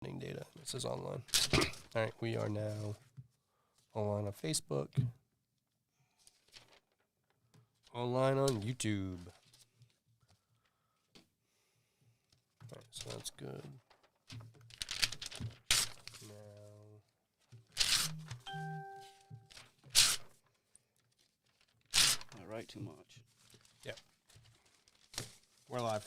opening data. This is online. All right, we are now online on Facebook. Online on YouTube. All right, so that's good. Now, Not write too much. we're live.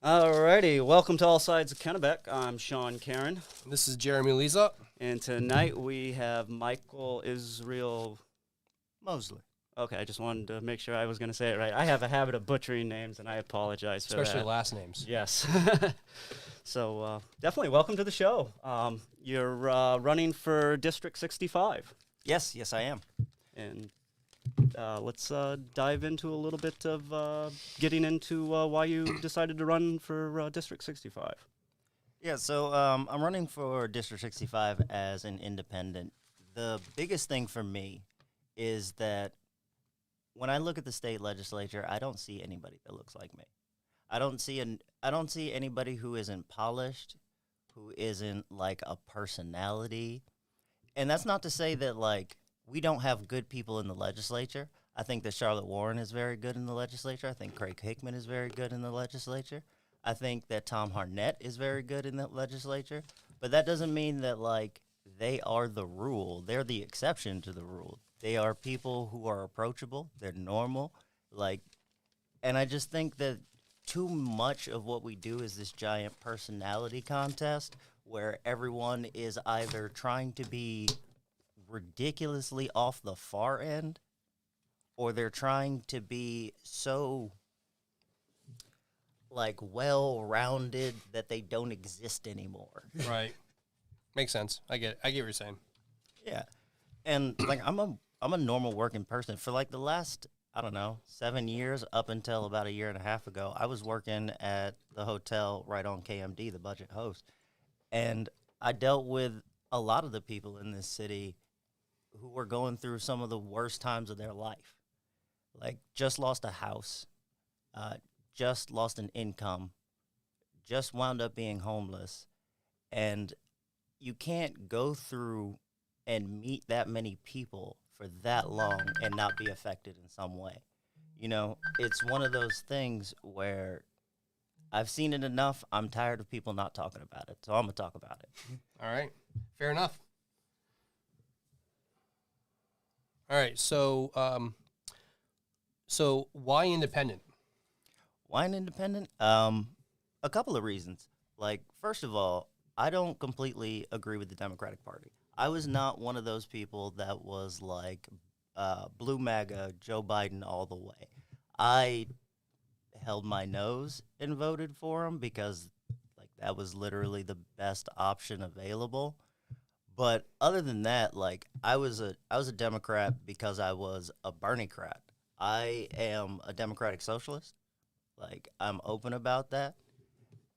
Alrighty, welcome to All Sides of Kennebec. I'm Sean Karen, This is Jeremy Leza. and tonight we have Michael Isreal Mosley. Okay, I just wanted to make sure I was going to say it right. I have a habit of butchering names, and I apologize for Especially that. last names. Yes. So definitely welcome to the show. You're running for District 65, Yes, I am. and let's dive into a little bit of getting into why you decided to run for District 65. Yeah, so I'm running for District 65 as an independent. The biggest thing for me is that when I look at the state legislature, I don't see anybody that looks like me. I don't see anybody who isn't polished, who isn't like a personality. And that's not to say that like we don't have good people in the legislature. I think that Charlotte Warren is very good in the legislature. I think Craig Hickman is very good in the legislature. I think that Tom Harnett is very good in the legislature. But that doesn't mean that like they are the rule. They're the exception to the rule. They are people who are approachable. They're normal. And I just think that too much of what we do is this giant personality contest where everyone is either trying to be ridiculously off the far end or they're trying to be so like well-rounded that they don't exist anymore. Right. Makes sense. I get what you're saying. Yeah. And like I'm a normal working person. For like the last, I don't know, 7 years up until about a year and a half ago, I was working at the hotel right on KMD, the budget host. And I dealt with a lot of the people in this city who were going through some of the worst times of their life. Like just lost a house, just lost an income, just wound up being homeless. And you can't go through and meet that many people for that long and not be affected in some way. You know, it's one of those things where I've seen it enough. I'm tired of people not talking about it, so I'm going to talk about it. All right. Fair enough. All right. So why independent? Why an independent? A couple of reasons. Like, first of all, I don't completely agree with the Democratic Party. I was not one of those people that was like blue MAGA, Joe Biden all the way. I held my nose and voted for him because like that was literally the best option available. But other than that, like I was a Democrat because I was a Bernie-crat. I am a Democratic Socialist. Like I'm open about that.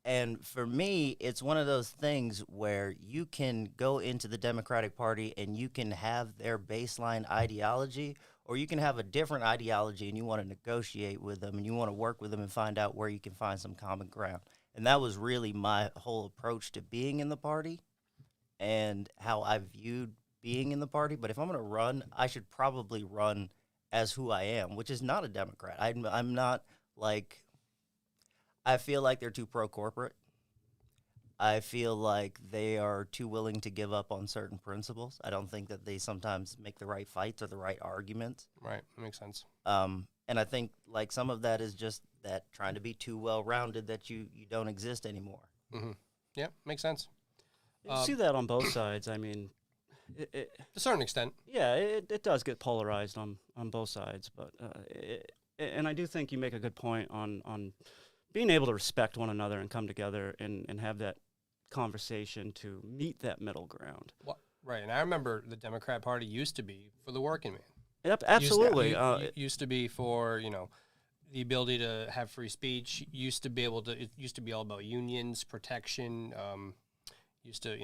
And for me, it's one of those things where you can go into the Democratic Party and you can have their baseline ideology, or you can have a different ideology and you want to negotiate with them and you want to work with them and find out where you can find some common ground. And that was really my whole approach to being in the party and how I viewed being in the party. But if I'm going to run, I should probably run as who I am, which is not a Democrat. I'm not like... I feel like they're too pro-corporate. I feel like they are too willing to give up on certain principles. I don't think that they sometimes make the right fights or the right arguments. Right. That makes sense. And I think like some of that is just that trying to be too well-rounded that you don't exist anymore. Mm-hmm. Yeah, makes sense. You see that on both sides. I mean, To a certain extent. yeah, it does get polarized on both sides. But and I do think you make a good point on being able to respect one another and come together and have that conversation to meet that middle ground. Well, right, and I remember the Democrat Party used to be for the working man. Yep, absolutely. Used to be for, the ability to have free speech. Used to be all about unions, protection. Used to,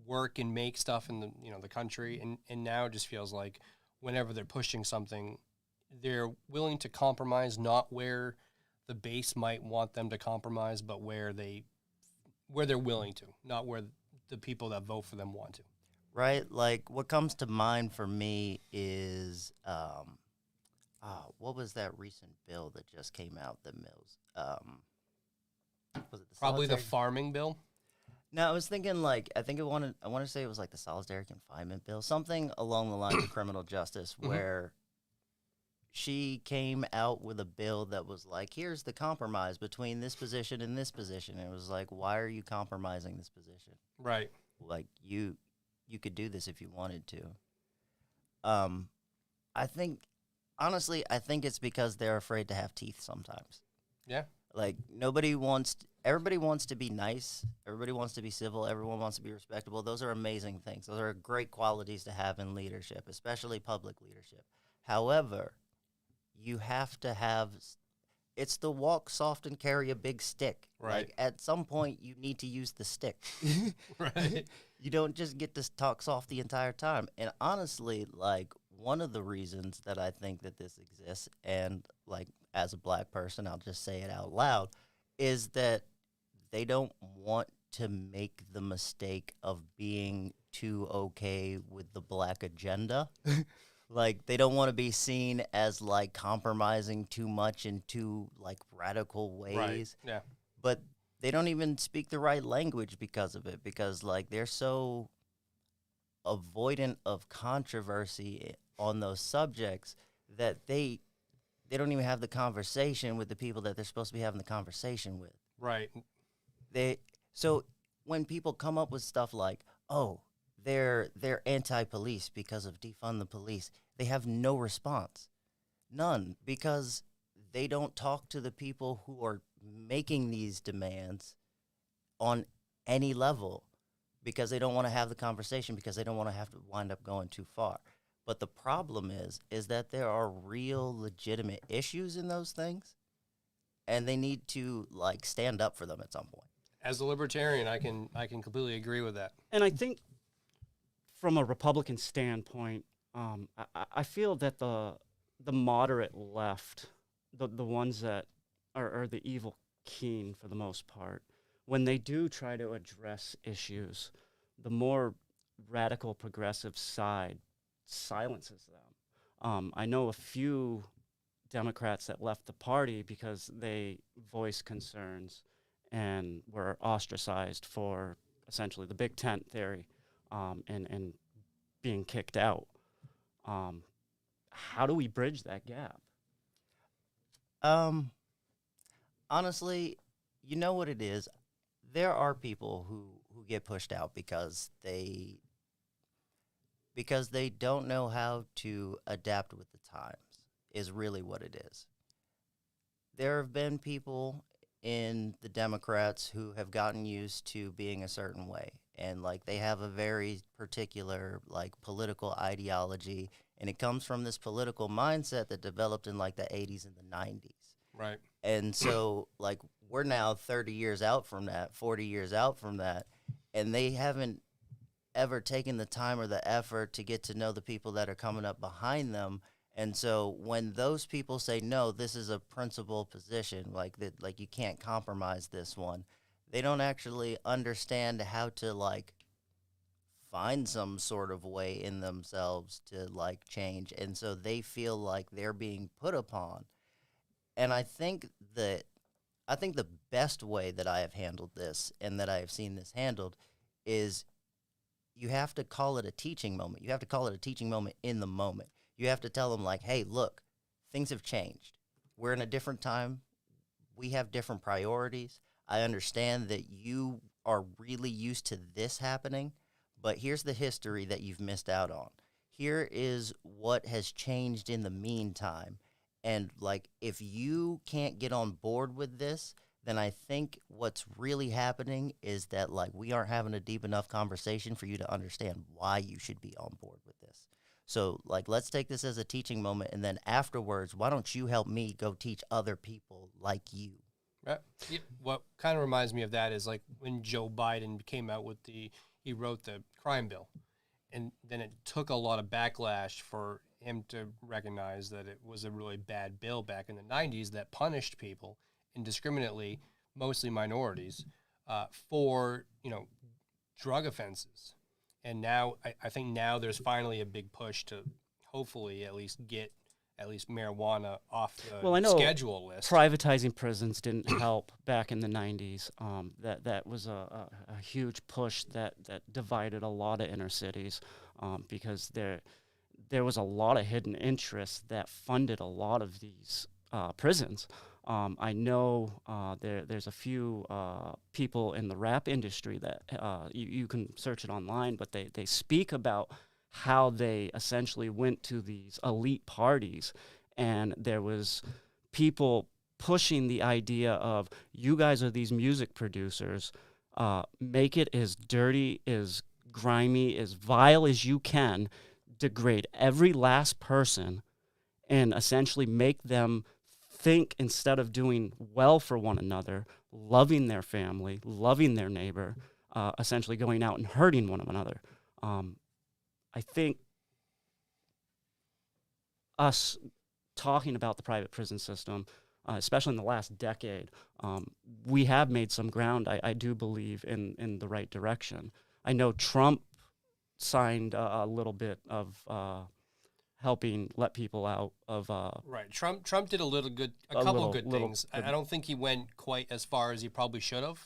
work and make stuff in the country, and now it just feels like whenever they're pushing something, they're willing to compromise, not where the base might want them to compromise, but where they where they're willing to, not where the people that vote for them want to. Right? Like, what comes to mind for me is, what was that recent bill that just came out that mills? Was it the Probably the solitary- farming bill. No, I was thinking like I want to say it was like the solitary confinement bill, something along the lines of criminal justice, where she came out with a bill that was like, here's the compromise between this position and this position. And it was like, why are you compromising this position? Right. Like you could do this if you wanted to. I think honestly, I think it's because they're afraid to have teeth sometimes. Yeah. Like everybody wants to be nice. Everybody wants to be civil. Everyone wants to be respectable. Those are amazing things. Those are great qualities to have in leadership, especially public leadership. However, you have to have, it's the walk soft and carry a big stick. Right. Like at some point you need to use the stick. Right. You don't just get to talk soft the entire time. And honestly, like one of the reasons that I think that this exists, and like as a black person, I'll just say it out loud, is that they don't want to make the mistake of being too okay with the black agenda. Like they don't want to be seen as like compromising too much in too like radical ways. Right. Yeah. But they don't even speak the right language because of it, because like they're so avoidant of controversy on those subjects that they don't even have the conversation with the people that they're supposed to be having the conversation with. Right. So when people come up with stuff like, oh, they're anti-police because of defund the police, they have no response. None, because they don't talk to the people who are making these demands on any level, because they don't want to have the conversation, because they don't want to have to wind up going too far. But the problem is that there are real legitimate issues in those things, and they need to like stand up for them at some point. As a libertarian, I can completely agree with that. And I think from a Republican standpoint, I feel that the moderate left, the ones that are the evil keen for the most part, when they do try to address issues, the more radical progressive side silences them. I know a few Democrats that left the party because they voiced concerns and were ostracized for essentially the big tent theory, and being kicked out. How do we bridge that gap? Honestly, you know what it is? There are people who get pushed out because they don't know how to adapt with the times, is really what it is. There have been people in the Democrats who have gotten used to being a certain way, and like they have a very particular like political ideology, and it comes from this political mindset that developed in like the 80s and the 90s. Right. And so like we're now 30 years out from that, 40 years out from that, and they haven't ever taken the time or the effort to get to know the people that are coming up behind them. And so when those people say, no, this is a principal position, like that, like you can't compromise this one, they don't actually understand how to like find some sort of way in themselves to like change. And so they feel like they're being put upon. And I think the best way that I have handled this and that I have seen this handled is you have to call it a teaching moment. You have to call it a teaching moment in the moment. You have to tell them like, hey, look, things have changed. We're in a different time. We have different priorities. I understand that you are really used to this happening, but here's the history that you've missed out on. Here is what has changed in the meantime. And like, if you can't get on board with this, then I think what's really happening is that like we aren't having a deep enough conversation for you to understand why you should be on board with this. So like, let's take this as a teaching moment. And then afterwards, why don't you help me go teach other people like you? Right. What kind of reminds me of that is like when Joe Biden came out with he wrote the crime bill, and then it took a lot of backlash for him to recognize that it was a really bad bill back in the 90s that punished people indiscriminately, mostly minorities, for drug offenses. And now I think now there's finally a big push to hopefully at least get marijuana off the Well, I know schedule list. privatizing prisons didn't help back in the 90s. That was a huge push that divided a lot of inner cities because there was a lot of hidden interests that funded a lot of these prisons. I know there's a few people in the rap industry that you can search it online, but they speak about how they essentially went to these elite parties, and there was people pushing the idea of, you guys are these music producers, make it as dirty, as grimy, as vile as you can, degrade every last person, and essentially make them think, instead of doing well for one another, loving their family, loving their neighbor, essentially going out and hurting one another. I think us talking about the private prison system, especially in the last decade, we have made some ground, I do believe, in the right direction. I know Trump signed a little bit of helping let people out of right. Trump did a couple good things. I don't think he went quite as far as he probably should have.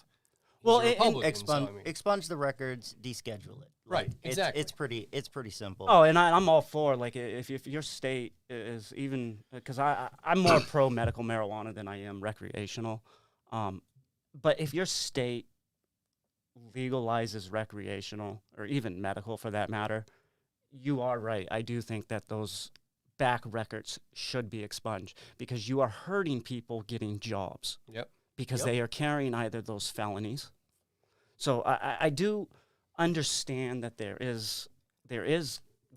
Well, expunge the records, deschedule it. Right, exactly. It's pretty simple. Oh, and I'm all for, like, if your state is even, because I'm more pro medical marijuana than I am recreational, but if your state legalizes recreational, or even medical for that matter, you are right. I do think that those back records should be expunged, because you are hurting people getting jobs. Yep. Because they are carrying either those felonies. So I do understand that there is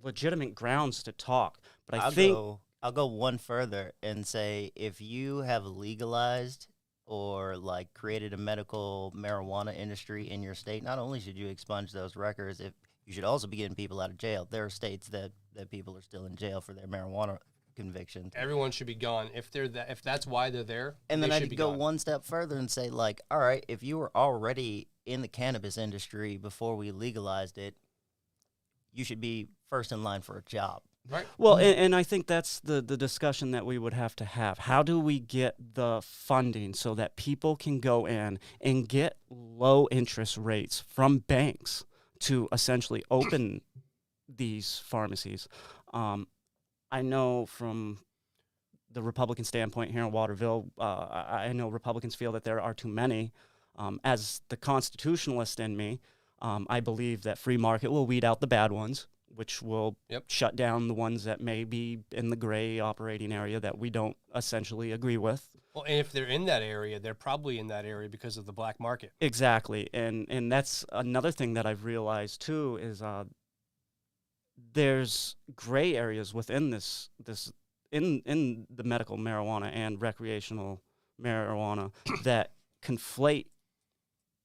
legitimate grounds to talk, but I'll go one further and say, if you have legalized or like created a medical marijuana industry in your state, not only should you expunge those records, if you should also be getting people out of jail. There are states that people are still in jail for their marijuana convictions. Everyone should be gone if that's why they're there. And then I could go one step further and say, like, all right, if you were already in the cannabis industry before we legalized it, you should be first in line for a job. Right. Well, and I think that's the discussion that we would have to have. How do we get the funding so that people can go in and get low interest rates from banks to essentially open these pharmacies? I know from the Republican standpoint here in Waterville, I know Republicans feel that there are too many. As the constitutionalist in me, I believe that free market will weed out the bad ones, which will shut down the ones that may be in the gray operating area that we don't essentially agree with. Well, and if they're in that area, they're probably in that area because of the black market. Exactly, and that's another thing that I've realized too is there's gray areas within this in the medical marijuana and recreational marijuana that conflate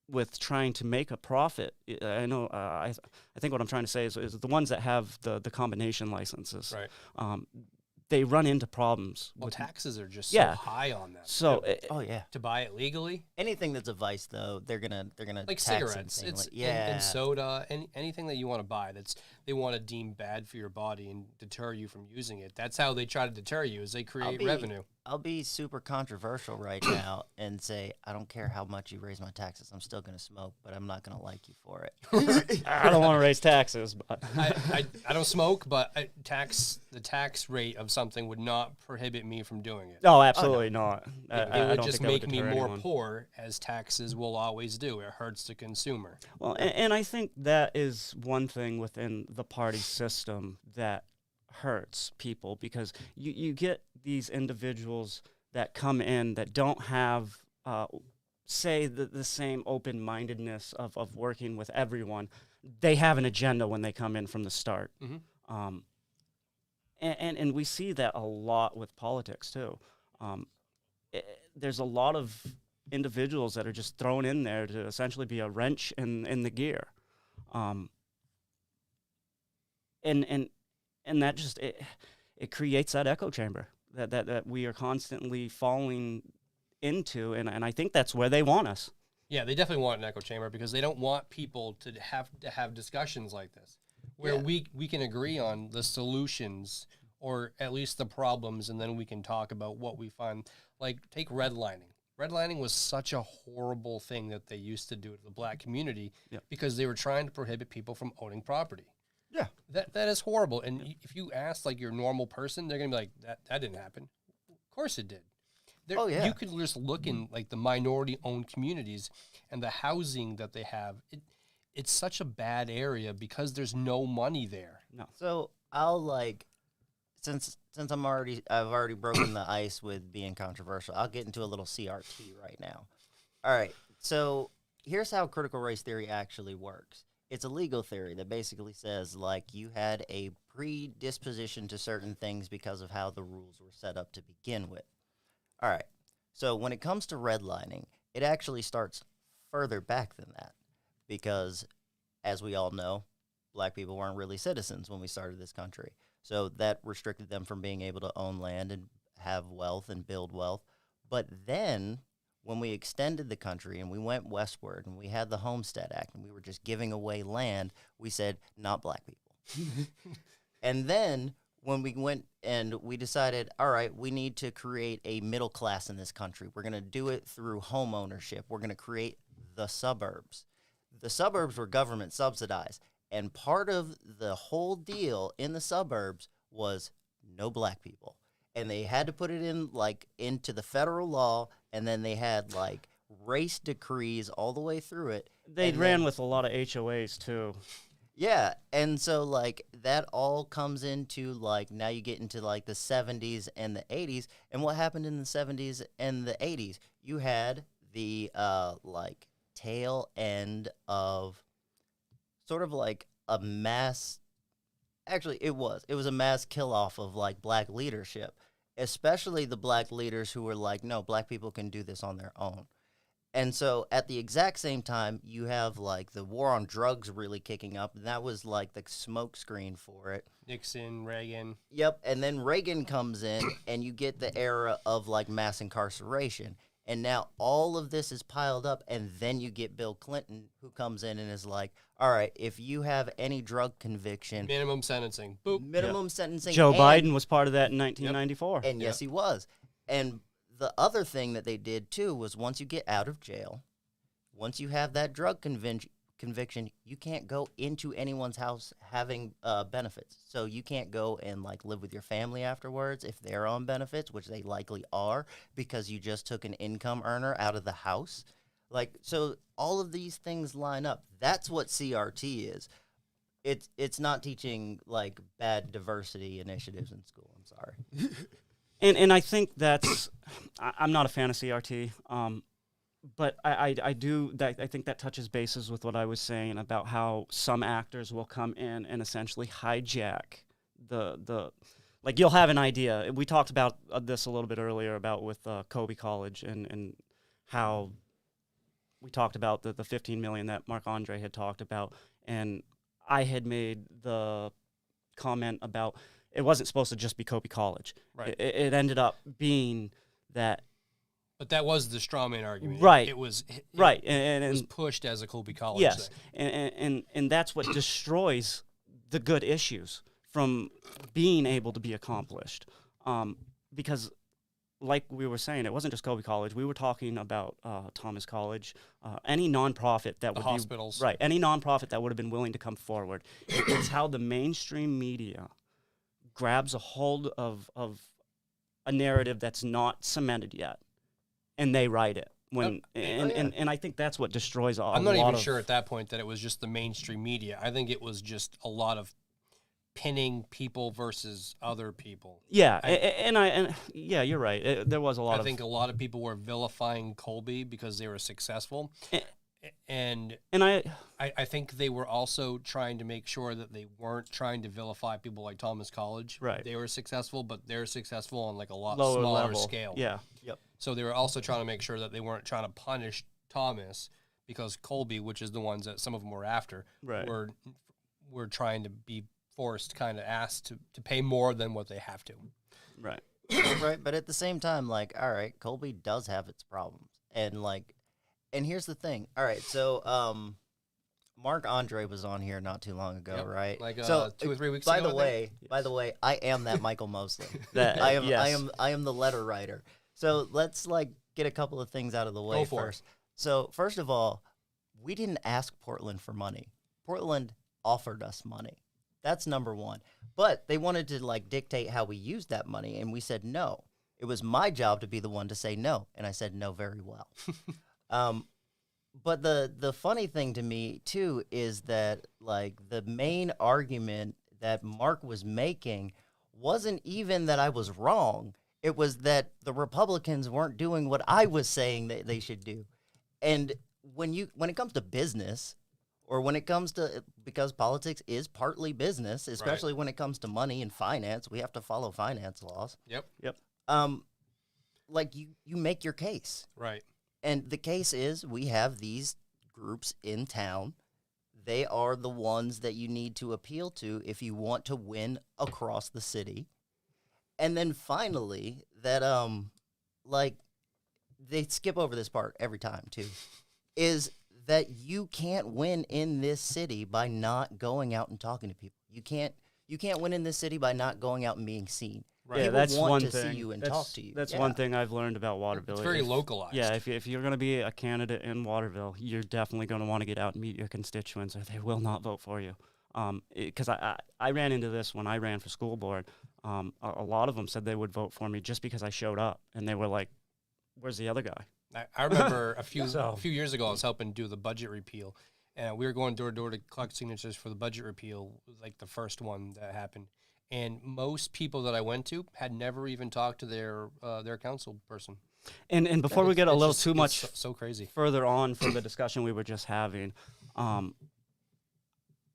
with trying to make a profit. I know. I think what I'm trying to say is the ones that have the combination licenses. Right. They run into problems. Well, taxes are just so high on that. So, to buy it legally, anything that's a vice, though, they're gonna like tax cigarettes. It's and soda, anything that you want to buy they want to deem bad for your body and deter you from using it. That's how they try to deter you, is they create revenue. I'll be super controversial right now and say, I don't care how much you raise my taxes, I'm still going to smoke, but I'm not going to like you for it. I don't want to raise taxes, but I don't smoke, but the tax rate of something would not prohibit me from doing it. No, absolutely not. It would just make me more poor, as taxes will always do. It hurts the consumer. Well, and I think that is one thing within the party system that hurts people, because you get these individuals that come in that don't have, say, the same open-mindedness of working with everyone. They have an agenda when they come in from the start. Mm-hmm. And we see that a lot with politics, too. There's a lot of individuals that are just thrown in there to essentially be a wrench in the gear. And that just it creates that echo chamber that we are constantly falling into, and I think that's where they want us. Yeah, they definitely want an echo chamber because they don't want people to have discussions like this, where we can agree on the solutions or at least the problems, and then we can talk about what we find. Like, take redlining. Redlining was such a horrible thing that they used to do to the black community because they were trying to prohibit people from owning property. Yeah. That is horrible. And if you ask like your normal person, they're gonna be like, that didn't happen. Of course it did. You could just look in like the minority owned communities and the housing that they have. It's such a bad area because there's no money there. No. So I'll like, since I've already broken the ice with being controversial, I'll get into a little CRT right now. All right. So here's how critical race theory actually works. It's a legal theory that basically says like you had a predisposition to certain things because of how the rules were set up to begin with. All right. So when it comes to redlining, it actually starts further back than that because, as we all know, black people weren't really citizens when we started this country. So that restricted them from being able to own land and have wealth and build wealth. But then when we extended the country and we went westward and we had the Homestead Act and we were just giving away land, we said, not black people. And then when we went and we decided, all right, we need to create a middle class in this country. We're going to do it through home ownership. We're going to create the suburbs. The suburbs were government subsidized. And part of the whole deal in the suburbs was no black people. And they had to put it in like into the federal law, and then they had like race decrees all the way through it. They ran with a lot of HOAs too. Yeah, and so like that all comes into like now you get into like the 70s and the 80s, and what happened in the 70s and the 80s? You had the like tail end of sort of like a mass. Actually, it was a mass kill off of like black leadership, especially the black leaders who were like, no, black people can do this on their own. And so at the exact same time, you have like the war on drugs really kicking up, and that was like the smoke screen for it. Nixon, Reagan. Yep, and then Reagan comes in, and you get the era of like mass incarceration. And now all of this is piled up, and then you get Bill Clinton, who comes in and is like, all right, if you have any drug conviction. Minimum sentencing. Boop. Minimum sentencing. Joe Biden was part of that in 1994. And yes, he was. And the other thing that they did, too, was once you get out of jail, once you have that drug conviction, you can't go into anyone's house having benefits. So you can't go and, like, live with your family afterwards if they're on benefits, which they likely are, because you just took an income earner out of the house. Like, so all of these things line up. That's what CRT is. It's not teaching, like, bad diversity initiatives in school. I'm sorry. And I think that's I'm not a fan of CRT, but I think that touches bases with what I was saying about how some actors will come in and essentially hijack the like you'll have an idea. We talked about this a little bit earlier about with Kobe College and how we talked about the $15 million that Marc Andre had talked about, and I had made the comment about it wasn't supposed to just be Kobe College. Right. It ended up being that. But that was the straw man argument. Right. It was right. It was pushed as a Kobe College yes. thing. And that's what destroys the good issues from being able to be accomplished. Because like we were saying, it wasn't just Kobe College. We were talking about Thomas College, any nonprofit that would hospitals. Right. Any nonprofit that would have been willing to come forward. It's how the mainstream media grabs a hold of a narrative that's not cemented yet, and they write it. And I think that's what destroys all. I'm not even sure at that point that it was just the mainstream media. I think it was just a lot of pinning people versus other people. Yeah, yeah, you're right. There was a lot. I think a lot of people were vilifying Colby because they were successful. And I think they were also trying to make sure that they weren't trying to vilify people like Thomas College. Right. They were successful, but they're successful on like a lot lower smaller level scale. Yeah. Yep. So they were also trying to make sure that they weren't trying to punish Thomas because Colby, which is the ones that some of them were after, right. were trying to be forced, kind of asked to pay more than what they have to. Right. Right. But at the same time, like, all right, Colby does have its problems. And like, And here's the thing. All right, so Mark Andre was on here not too long ago, Yep, right? like so 2 or 3 weeks by ago. the way, I am that Michael Mosley. That, I am yes. I am the letter writer. So let's like get a couple of things out of the way Go for it. first. So first of all, we didn't ask Portland for money. Portland offered us money. That's number one. But they wanted to like dictate how we used that money, and we said no. It was my job to be the one to say no, and I said no very well. But the funny thing to me too is that like the main argument that Mark was making wasn't even that I was wrong. It was that the Republicans weren't doing what I was saying that they should do. And when it comes to business, or when it comes to, because politics is partly business, especially when it comes to money and finance, we have to follow finance laws. Yep. Like you make your case. Right. And the case is we have these groups in town. They are the ones that you need to appeal to if you want to win across the city. And then finally, that like they skip over this part every time too, is that you can't win in this city by not going out and talking to people. You can't win in this city by not going out and being seen. Right. Yeah, People that's want one to thing. see you and that's, talk to you. That's Yeah. one thing I've learned about Waterville. It's very localized. Yeah, if you're going to be a candidate in Waterville, you're definitely going to want to get out and meet your constituents, or they will not vote for you. Because I ran into this when I ran for school board. A lot of them said they would vote for me just because I showed up, and they were like, "Where's the other guy?" I remember a few So- years ago, I was helping do the budget repeal, and we were going door to door to collect signatures for the budget repeal, like the first one that happened. And most people that I went to had never even talked to their council person. And before we get a It's little just- too it's much so crazy. further on from the discussion we were just having,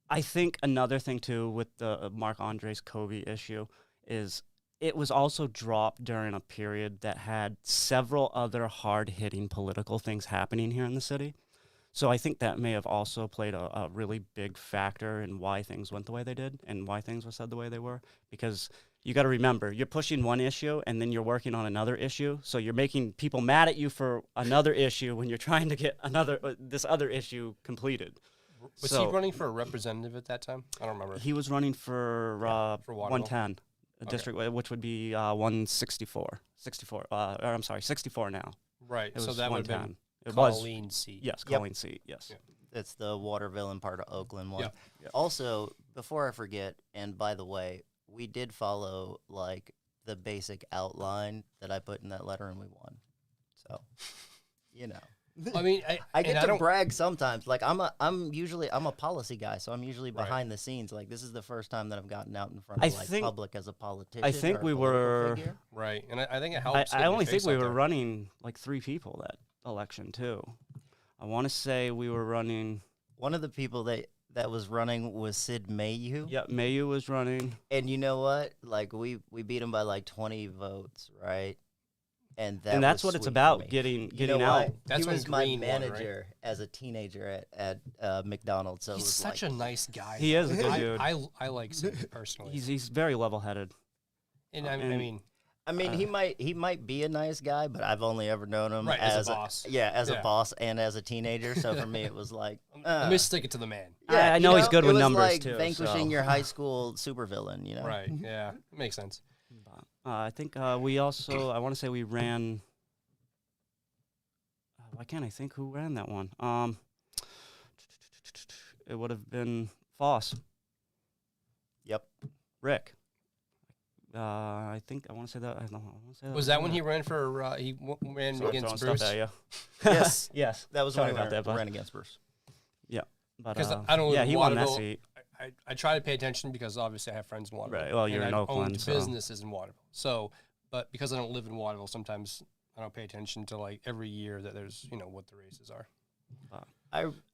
I think another thing too with the Mark Andres Covey issue is it was also dropped during a period that had several other hard-hitting political things happening here in the city. So I think that may have also played a really big factor in why things went the way they did and why things were said the way they were. Because you got to remember, you're pushing one issue and then you're working on another issue. So you're making people mad at you for another issue when you're trying to get this other issue completed. Was So- he running for a representative at that time? I don't remember. He was running for for Waterville? 110, a district, which would be 164. 64 now. Right. It So was that would have 110. been It was, Colleen's seat. yes, Yep. Colleen seat, yes. Yeah. It's the Waterville and part of Oakland one. Yeah. Yeah. Also, before I forget, and by the way, we did follow like the basic outline that I put in that letter, and we won. So, you know, I mean, I get to don't. brag sometimes. Like I'm usually a policy guy, so I'm usually Right. behind the scenes. Like this is the first time that I've gotten out in front I of like think- public as a politician. I think or a we political were- figure. Right, and I think it I, helps. I getting your only think face we out were there. running like 3 people that election, too. I want to say we were running, One of the people that was running was Sid Mayhew. yeah, Mayu was running. And you know what? Like we beat him by like 20 votes, right? And And that's was what it's sweet for about, me. getting You know out. what? That's he when was my Green won, right? manager as a teenager at McDonald's. So it He's was such like, a nice guy. He is a good I, dude. I like Sid personally. He's very level-headed. and I and- mean, I mean, he might be a nice guy, but I've only ever known him Right, as a boss. as Yeah. a boss and as a teenager. So for me, it was like, let me stick it to the man. I you know he's good it with was numbers, like too, vanquishing so. your high school supervillain, you know? Right. Yeah. Makes sense. I think we also, I want to say we ran, why can't I think who ran that one? It would have been Foss, Yep. Rick. I think, I want to say that. I don't know. I wanna say that Was that when he ran for? Ran Sorry, against throwing Bruce? stuff at you. Yes. Yes. That was Sorry when about that, bud. ran against Bruce. But, Because I don't live yeah, in he won that Waterville. seat. I try to pay attention because obviously I have friends in Waterville. Right, well, you're and in I've Oakland, owned so- businesses in Waterville. So, but because I don't live in Waterville, sometimes I don't pay attention to like every year that there's what the races are.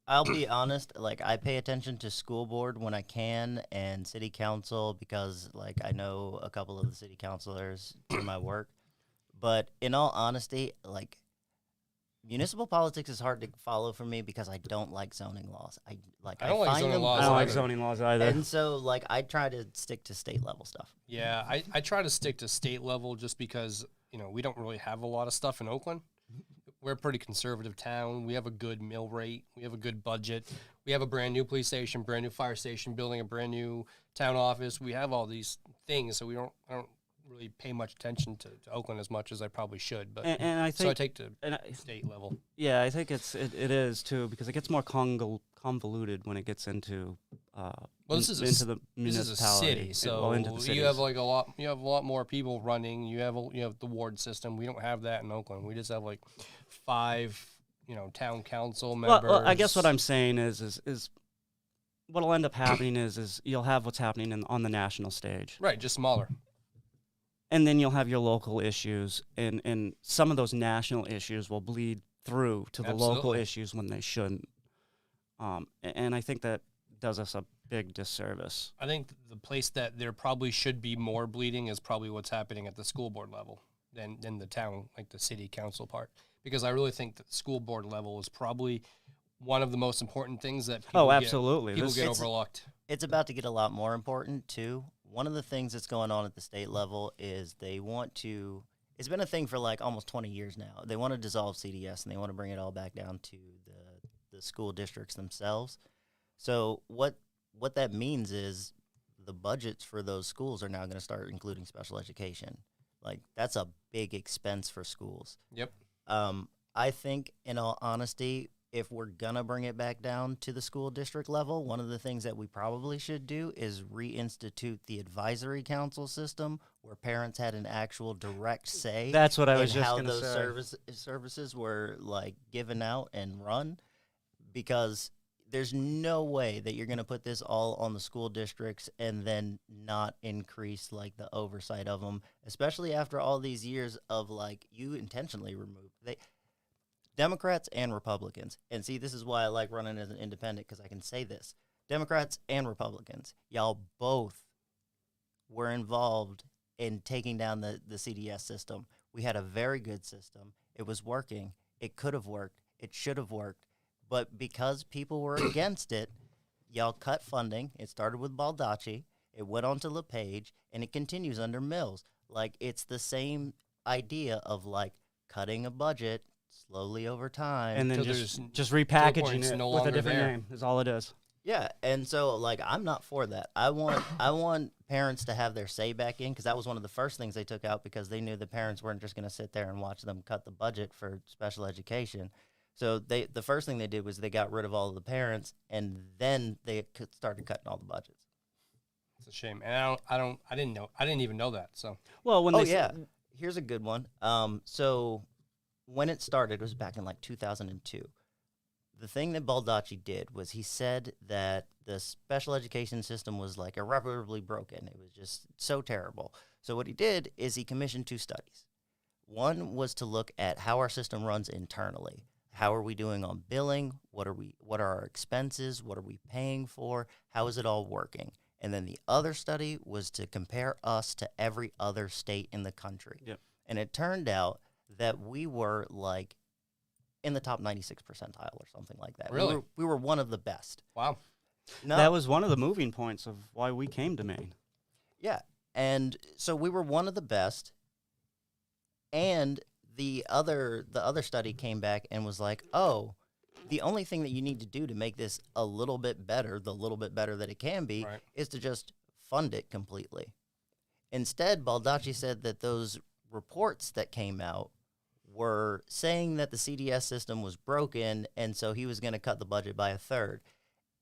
I'll be honest, like I pay attention to school board when I can and city council because like I know a couple of the city councilors through my work. But in all honesty, like municipal politics is hard to follow for me because I don't like zoning laws. I don't like find zoning them laws I don't like either. zoning laws either. And so like I try to stick to state level stuff. Yeah, I try to stick to state level just because we don't really have a lot of stuff in Oakland. we're a pretty conservative town. We have a good mill rate. We have a good budget. We have a brand new police station, brand new fire station, building a brand new town office. We have all these things, so I don't really pay much attention to Oakland as much as I probably should. But and I think, so I take to state level. Yeah, I think it is too, because it gets more convoluted when it gets into This is the this is a city, so you have like you have a lot more people running. You have the ward system. We don't have that in Oakland. We just have like 5 town council members. Well, I guess what I'm saying is what'll end up happening is you'll have what's happening on the national stage, right, just smaller. and then you'll have your local issues, and some of those national issues will bleed through to the local Absolutely. issues when they shouldn't. And I think that does us a big disservice. I think the place that there probably should be more bleeding is probably what's happening at the school board level than the town, like the city council part. Because I really think that the school board level is probably one of the most important things that people absolutely. People This- get overlooked. It's about to get a lot more important too. One of the things that's going on at the state level is they want to. It's been a thing for like almost 20 years now. They want to dissolve CDS and they want to bring it all back down to the school districts themselves. So what that means is the budgets for those schools are now going to start including special education. Like that's a big expense for schools. Yep. I think, in all honesty, if we're going to bring it back down to the school district level, one of the things that we probably should do is reinstitute the advisory council system where parents had an actual direct say. That's what I in was just how going to those say. services were like given out and run, because there's no way that you're going to put this all on the school districts and then not increase like the oversight of them, especially after all these years of like you intentionally removed Democrats and Republicans. And see, this is why I like running as an independent, because I can say this. Democrats and Republicans, y'all both were involved in taking down the CDS system. We had a very good system. It was working. It could have worked. It should have worked. But because people were against it, y'all cut funding. It started with Baldacci. It went on to LePage, and it continues under Mills. Like, it's the same idea of, like, cutting a budget slowly over time. And then Till just point repackaging it's it no with a longer different there. name is all it is. Yeah, and so, like, I'm not for that. I want parents to have their say back in, because that was one of the first things they took out, because they knew the parents weren't just going to sit there and watch them cut the budget for special education. So the first thing they did was they got rid of all of the parents, and then they started cutting all the budgets. It's a shame, and I didn't even know that. So Well, when Here's a good one. So when it started, it was back in like 2002. The thing that Baldacci did was he said that the special education system was like irreparably broken. It was just so terrible. So what he did is he commissioned 2 studies. One was to look at how our system runs internally. How are we doing on billing? What are our expenses? What are we paying for? How is it all working? And then the other study was to compare us to every other state in the country. Yep. And it turned out that we were like in the top 96 percentile or something like that. Really? We were one of the best. wow, No, that was one of the moving points of why we came to Maine. yeah. And so we were one of the best. And the other study came back and was like, oh, the only thing that you need to do to make this a little bit better, the little bit better that it can be, Right. is to just fund it completely. Instead, Baldacci said that those reports that came out were saying that the CDS system was broken, and so he was going to cut the budget by 1/3.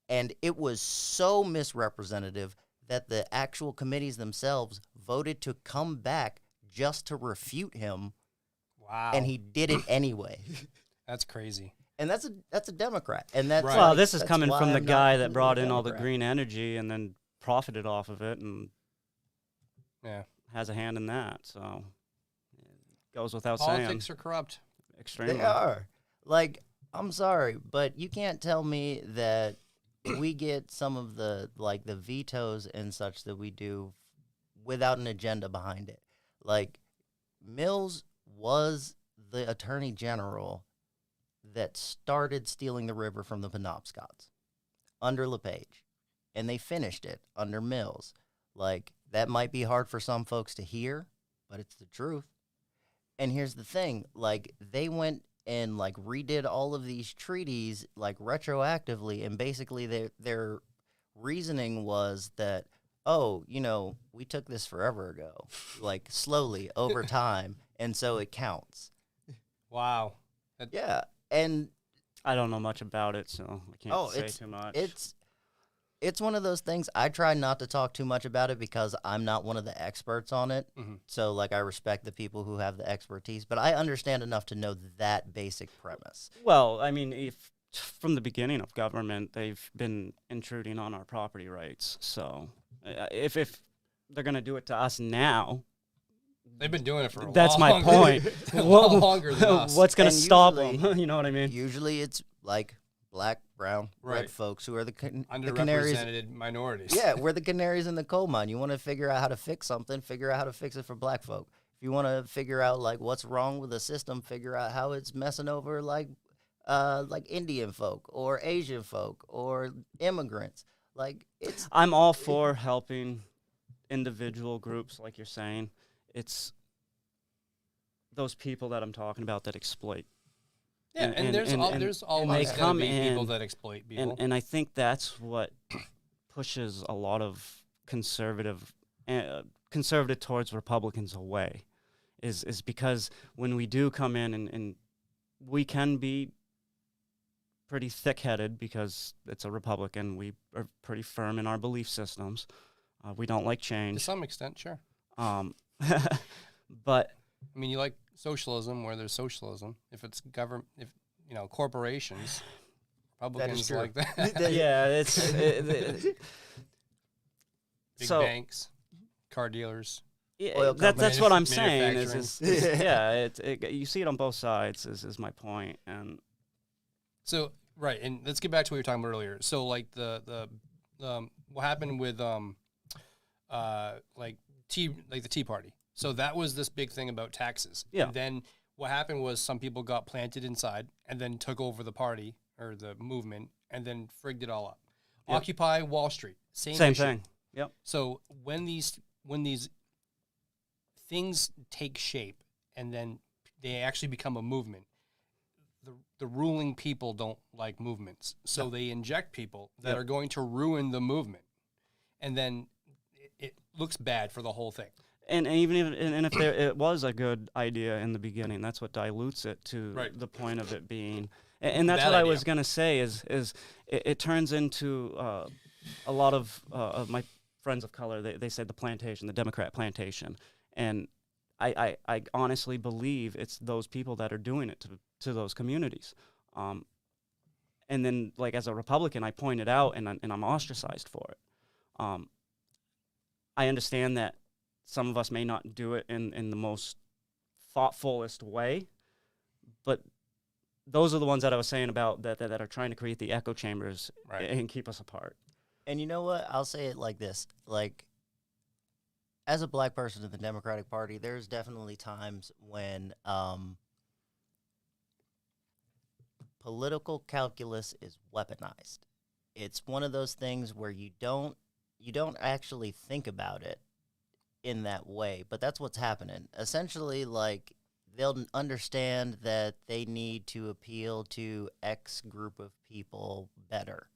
And it was so misrepresentative that the actual committees themselves voted to come back just to refute him, wow, and he did it anyway. that's crazy. And that's a Democrat. And that's Right. Well, like, this is that's coming why from the I'm not guy that completely brought in all the Democrat. green energy and then profited off of it and Yeah, has a hand in that. So it goes without saying. politics are corrupt. Extremely. They are. Like, I'm sorry, but you can't tell me that we get some of the vetoes and such that we do without an agenda behind it. Like, Mills was the attorney general that started stealing the river from the Penobscots under LePage, and they finished it under Mills. Like, that might be hard for some folks to hear, but it's the truth. And here's the thing, like, they went and like redid all of these treaties like retroactively, and basically their reasoning was that, oh, we took this forever ago, like slowly over time, and so it counts. Wow. Yeah, and I don't know much about it, so I can't say too much. It's one of those things. I try not to talk too much about it because I'm not one of the experts on it. Mm-hmm. So, like, I respect the people who have the expertise, but I understand enough to know that basic premise. Well, I mean, if from the beginning of government, they've been intruding on our property rights. So, if they're going to do it to us now, they've been doing it for a that's long my point. a lot longer than us. What's going to And stop usually- them? You know what I mean? Usually it's like black, brown, red Right. folks who are the canaries. Underrepresented minorities. Yeah, we're the canaries in the coal mine. You want to figure out how to fix something, figure out how to fix it for black folk. If you want to figure out like what's wrong with the system, figure out how it's messing over like Indian folk or Asian folk or immigrants. Like it's I'm all for helping individual groups, like you're saying. It's those people that I'm talking about that exploit. Yeah, and there's and always they going come to be people in, that exploit people. and I think that's what pushes a lot of conservative towards Republicans away, is because when we do come in and we can be pretty thick-headed because it's a Republican. We are pretty firm in our belief systems. We don't like to change. some extent, sure. But I mean, you like socialism where there's socialism. If it's government, if corporations, Republicans true. like that. yeah, it's Big so banks, car dealers. yeah, Oil that's what I'm saying. manufacturing. Yeah, you see it on both sides. Is my point. And So right, and let's get back to what you were talking about earlier. So like the what happened with the Tea Party. So that was this big thing about taxes. Yeah. And then what happened was some people got planted inside and then took over the party or the movement and then frigged it all up. Yep. Occupy Wall Street. Same issue. thing. Yep. So when these things take shape and then they actually become a movement, the ruling people don't like movements. So they inject people that Yep. are going to ruin the movement. And then it looks bad for the whole thing. And even if it was a good idea in the beginning, that's what dilutes it to Right. the point of it being. And that's Bad what I idea. was gonna say is it turns into a lot of my friends of color. They say the plantation, the Democrat plantation, and I honestly believe it's those people that are doing it to those communities. And then like as a Republican, I point it out and I'm ostracized for it. I understand that some of us may not do it in the most thoughtfulest way, but those are the ones that I was saying about that are trying to create the echo chambers Right. and keep us apart. And you know what? I'll say it like this. Like, as a black person in the Democratic Party, there's definitely times when political calculus is weaponized. It's one of those things where you don't actually think about it in that way, but that's what's happening. Essentially, like, they'll understand that they need to appeal to X group of people better.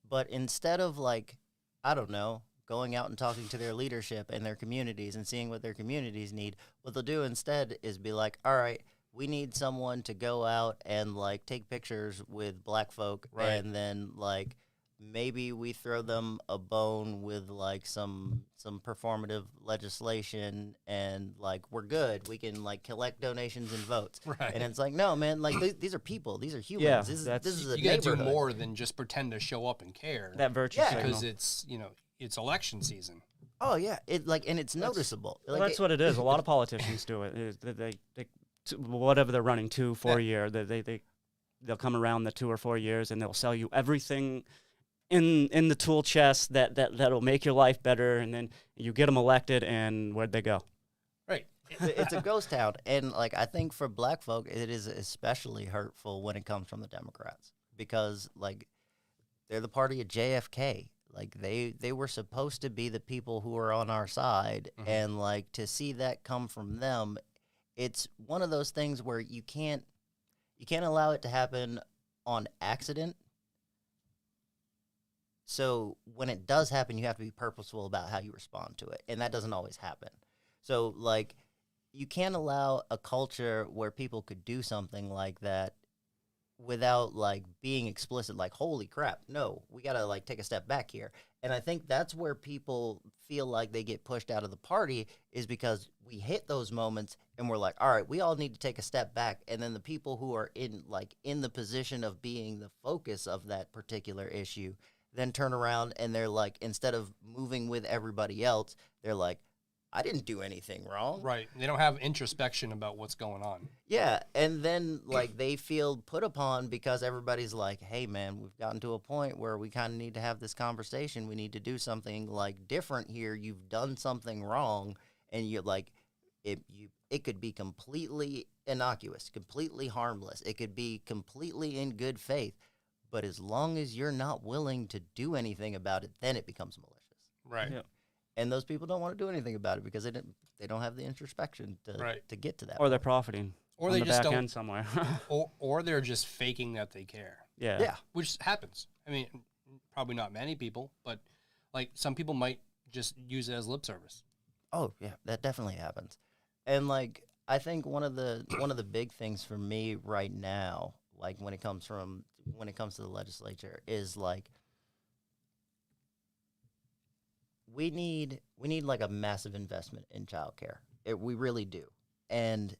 But instead of, like, I don't know, going out and talking to their leadership and their communities and seeing what their communities need, what they'll do instead is be like, all right, we need someone to go out and, like, take pictures with black folk, Right. and then, like, maybe we throw them a bone with, like, some performative legislation, and, like, we're good. We can, like, collect donations and votes. Right. And it's like, no, man, like, these are people. These are humans. Yeah, this that's- is a You got to do neighborhood. more than just pretend to show up and care. That virtue Yeah. signal. because it's election season. Oh, yeah. And it's noticeable. Well, Like, that's what it is. A lot of politicians do it. Is that they whatever they're running 2 4 year, they'll come around the 2 or 4 years and they'll sell you everything in the tool chest that'll make your life better, and then you get them elected, and where'd they go? Right. it's a ghost town. And, like, I think for black folk, it is especially hurtful when it comes from the Democrats because, like, they're the party of JFK. Like, they were supposed to be the people who are on our side. Mhm. And, like, to see that come from them, it's one of those things where you can't You can't allow it to happen on accident. So when it does happen, you have to be purposeful about how you respond to it. And that doesn't always happen. So, like, you can't allow a culture where people could do something like that without, like, being explicit, like, holy crap, no, we got to, like, take a step back here. And I think that's where people feel like they get pushed out of the party, is because we hit those moments and we're like, all right, we all need to take a step back. And then the people who are in the position of being the focus of that particular issue then turn around and they're like, instead of moving with everybody else, they're like, I didn't do anything wrong. Right. They don't have introspection about what's going on. Yeah, and then, like, they feel put upon because everybody's like, hey, man, we've gotten to a point where we kind of need to have this conversation. We need to do something, like, different here. You've done something wrong, and you're like, it could be completely innocuous, completely harmless. It could be completely in good faith. But as long as you're not willing to do anything about it, then it becomes malicious. Right. Yeah. And those people don't want to do anything about it because they don't have the introspection to get to that. Or they're profiting. Or on they the just back don't. end somewhere. Or they're just faking that they care. Yeah. Yeah. Which happens. I mean, probably not many people, but like some people might just use it as lip service. Oh yeah, that definitely happens. And like I think one of the big things for me right now, like when it comes to the legislature, is like we need like a massive investment in childcare. We really do. And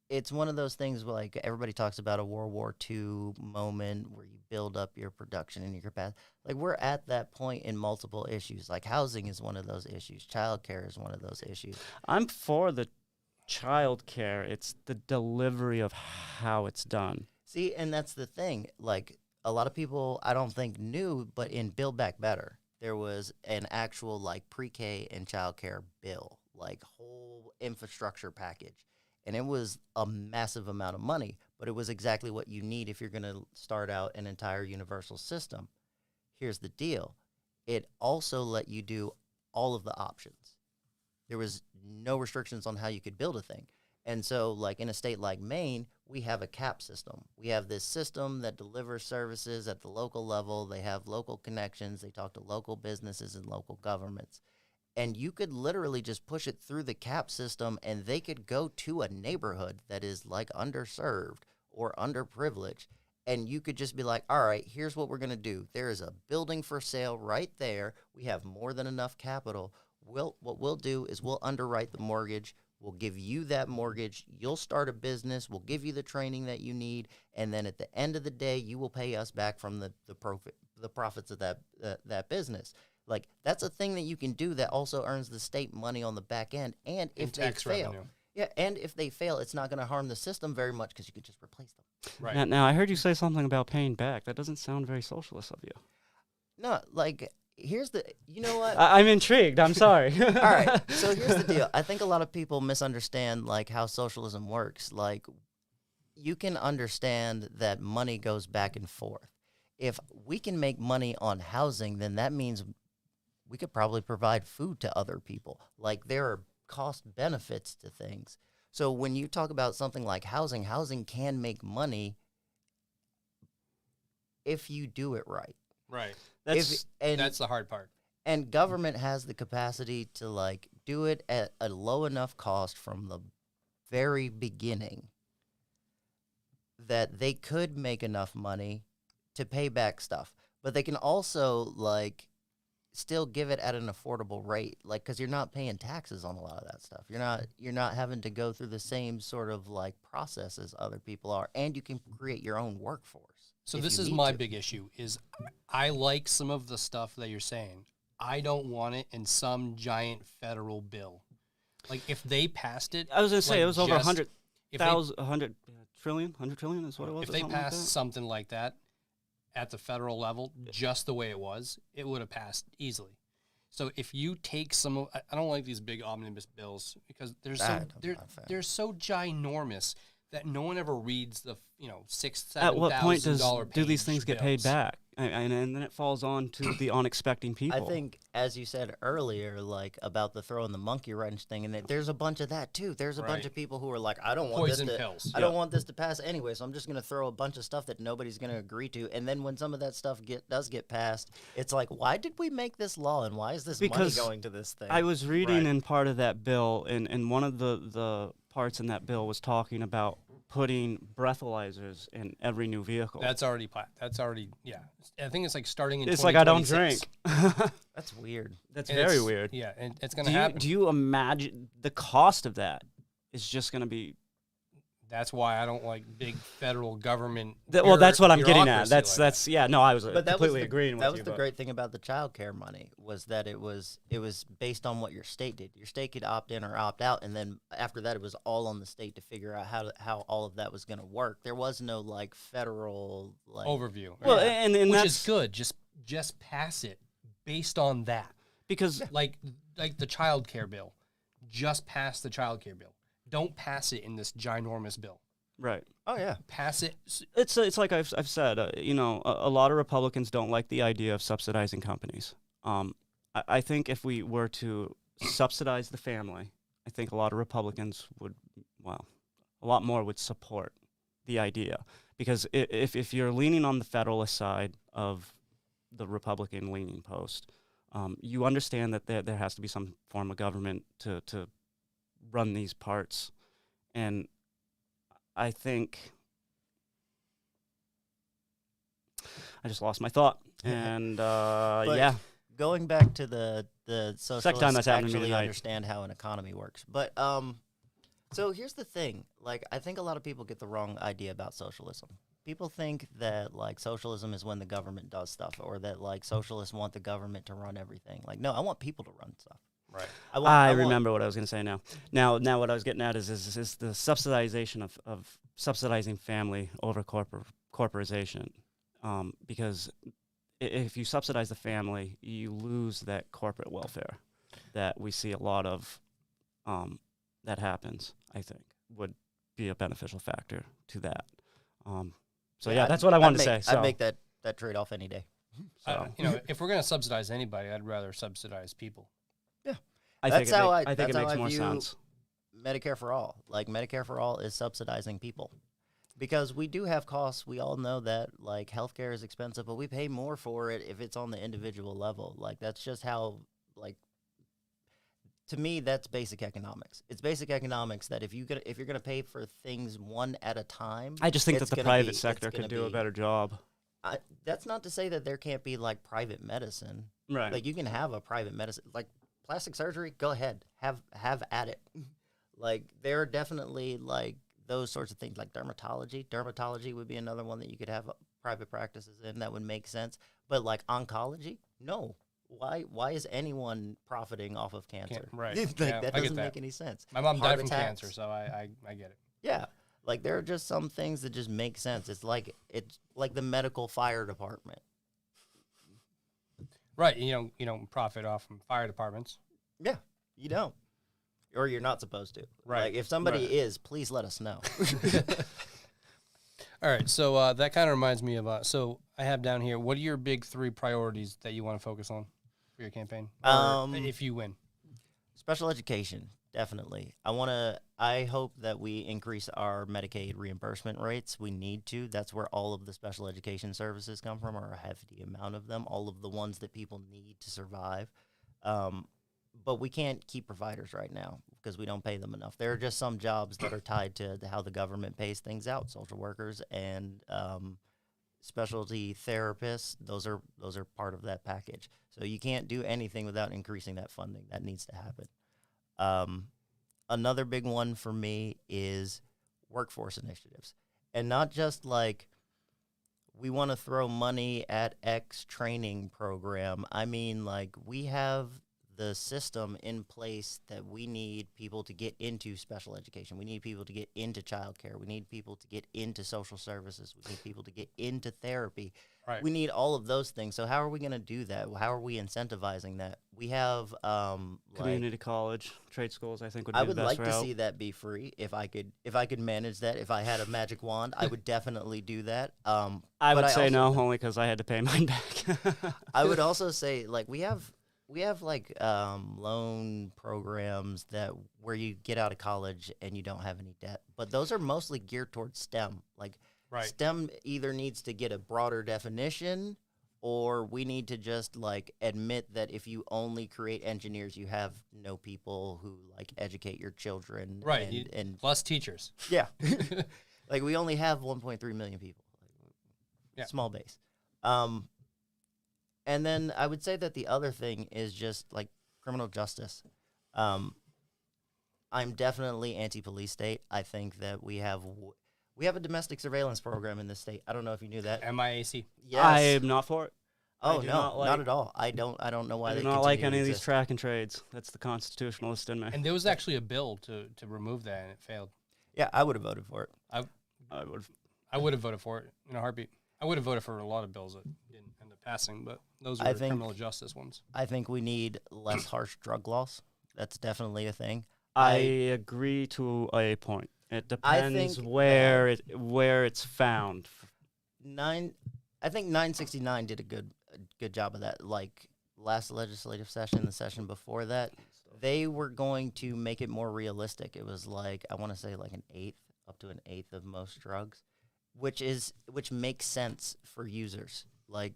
it's one of those things where, like, everybody talks about a World War II moment where you build up your production and your capacity. Like, we're at that point in multiple issues. Like, housing is one of those issues. Childcare is one of those issues. I'm for the child care. It's the delivery of how it's done. See, and that's the thing. Like, a lot of people, I don't think, knew, but in Build Back Better, there was an actual, like, pre-K and childcare bill, like, whole infrastructure package. And it was a massive amount of money, but it was exactly what you need if you're going to start out an entire universal system. Here's the deal. It also let you do all of the options. There was no restrictions on how you could build a thing. And so, like, in a state like Maine, we have a cap system. We have this system that delivers services at the local level. They have local connections. They talk to local businesses and local governments. And you could literally just push it through the cap system, and they could go to a neighborhood that is, like, underserved or underprivileged, and you could just be like, all right, here's what we're going to do. There is a building for sale right there. We have more than enough capital. What we'll do is we'll underwrite the mortgage. We'll give you that mortgage. You'll start a business. We'll give you the training that you need, and then at the end of the day, you will pay us back from the profits of that business. Like, that's a thing that you can do that also earns the state money on the back end. And if they fail, and if they fail, it's not going to harm the system very much because you could just replace them. Right. Now, I heard you say something about paying back. That doesn't sound very socialist of you. No, like, you know what? I'm intrigued. I'm sorry. All right. So here's the deal. I think a lot of people misunderstand, like, how socialism works. Like, you can understand that money goes back and forth. If we can make money on housing, then that means we could probably provide food to other people. Like, there are cost benefits to things. So when you talk about something like housing can make money if you do it right. Right. That's the hard part. And government has the capacity to, like, do it at a low enough cost from the very beginning that they could make enough money to pay back stuff. But they can also, like, still give it at an affordable rate, like, because you're not paying taxes on a lot of that stuff. You're not having to go through the same sort of, like, process as other people are, and you can create your own workforce. So this is my big issue, is I like some of the stuff that you're saying. I don't want it in some giant federal bill. Like, if they passed it, I was going to say, like, it was over just- 100 trillion is what it was. If or they something like passed that? something like that at the federal level, just the way it was, it would have passed easily. So if you take some of, I don't like these big omnibus bills because they're so ginormous. that no one ever reads the $6,000, At what point do these page things get paid bills. back? And then it falls on to the unexpecting people. I think, as you said earlier, like about the throwing the monkey wrench thing, and there's a bunch of that too. There's a bunch Right. of people who are like, I don't want Poison this to, pills. I don't want this to pass anyway, so I'm just gonna throw a bunch of stuff that nobody's gonna agree to. And then when some of that stuff does get passed, it's like, why did we make this law, and why is this Because money going to this thing? I was reading Right. in part of that bill, and one of the parts in that bill was talking about putting breathalyzers in every new vehicle. That's already yeah. I think it's like starting in. It's like I don't drink. 2026. That's weird. That's And very it's- weird. Yeah, and it's gonna Do you, happen. do you imagine the cost of that is just going to be? That's why I don't like big federal government. Well, that's what I'm getting at. bureaucracy That's like that's yeah. No, I was completely the, agreeing with that you. was the but- great thing about the child care money, was that it was based on what your state did. Your state could opt in or opt out, and then after that, it was all on the state to figure out how all of that was going to work. There was no like federal like overview. Well, right? and Which that's is good. Just pass it based on that. because Like the child care bill. Just pass the child care bill. Don't pass it in this ginormous bill. right. Oh yeah. Pass it. It's like I've said. A lot of Republicans don't like the idea of subsidizing companies. I think if we were to subsidize the family, I think a lot of Republicans would, a lot more would support the idea, because if you're leaning on the federalist side of the Republican leaning post, you understand that there has to be some form of government to run these parts, and I think I just lost my thought, and But yeah. Going back to the socialists time that's happened to me actually tonight. understand how an economy works. But so here's the thing. Like, I think a lot of people get the wrong idea about socialism. People think that like socialism is when the government does stuff, or that like socialists want the government to run everything. Like, no, I want people to run stuff. Right. I remember what I was going to say now. Now what I was getting at is the subsidization of subsidizing family over corporatization. Because if you subsidize the family, you lose that corporate welfare that we see a lot of that happens, I think, would be a beneficial factor to that. So yeah, that's what I wanted to say. So, I'd make that trade-off any day. so. If we're gonna subsidize anybody, I'd rather subsidize people. I That's think how I think that's it how makes I more view sense. Medicare for all. Like, Medicare for all is subsidizing people. Because we do have costs. We all know that, like, healthcare is expensive, but we pay more for it if it's on the individual level. Like, that's just how, like, to me, that's basic economics. It's basic economics that if you're gonna pay for things one at a time, I just think that it's the gonna private be- sector it's could gonna do a be- better job. That's not to say that there can't be like private medicine. Right. Like, you can have a private medicine, like plastic surgery. Go ahead, have at it. Like, there are definitely like those sorts of things, like dermatology. Dermatology would be another one that you could have private practices in. That would make sense. But like oncology, no. Why is anyone profiting off of cancer? Right. Like, Yeah, that I get doesn't that. make any sense. My mom Heart died from attacks. cancer, so I get it. Yeah. Like, there are just some things that just make sense. It's like the medical fire department. Right. You don't profit off from fire departments. Yeah, you don't. Or you're not supposed to. Right. Like, if somebody Right. is, please let us know. All right. So that kind of reminds me of. So I have down here. What are your big 3 priorities that you want to focus on for your campaign? Or if you win. Special education, definitely. I hope that we increase our Medicaid reimbursement rates. We need to. That's where all of the special education services come from, or a hefty amount of them, all of the ones that people need to survive. But we can't keep providers right now because we don't pay them enough. There are just some jobs that are tied to how the government pays things out. Social workers and specialty therapists, those are part of that package. So you can't do anything without increasing that funding. That needs to happen. Another big one for me is workforce initiatives. And not just like we want to throw money at X training program. I mean, like, we have the system in place that we need people to get into special education. We need people to get into childcare. We need people to get into social services. We need people to get into therapy. Right. We need all of those things. So how are we going to do that? How are we incentivizing that? We have Community college, trade schools, I think would be I the would best like to route. see that be free if I could manage that. If I had a magic wand, I would definitely do that. I but would I say also no, only because I had to pay mine back. I would also say like we have like loan programs that where you get out of college and you don't have any debt, but those are mostly geared towards STEM. Like Right. STEM either needs to get a broader definition, or we need to just like admit that if you only create engineers, you have no people who like educate your children. Right. And Plus teachers. yeah, like we only have 1.3 million people. Yeah. Small base. And then I would say that the other thing is just like criminal justice. I'm definitely anti-police state. I think that we have a domestic surveillance program in this state. I don't know if you knew that. MIAC. Yes. I am not for it. Oh do no, not like- not at all. I don't know why I they do not like continue any to of these exist. track and trades. That's the constitutionalist in me. And there was actually a bill to remove that, and it failed. Yeah, I would have voted for it. I would. I would have voted for it in a heartbeat. I would have voted for a lot of bills that didn't end up passing, but those I were think- criminal justice ones. I think we need less harsh drug laws. That's definitely a thing. I agree to a point. It I depends think where it's found. I think 969 did a good job of that. Like last legislative session, the session before that, they were going to make it more realistic. It was like I want to say like up to an eighth of most drugs, which makes sense for users. Like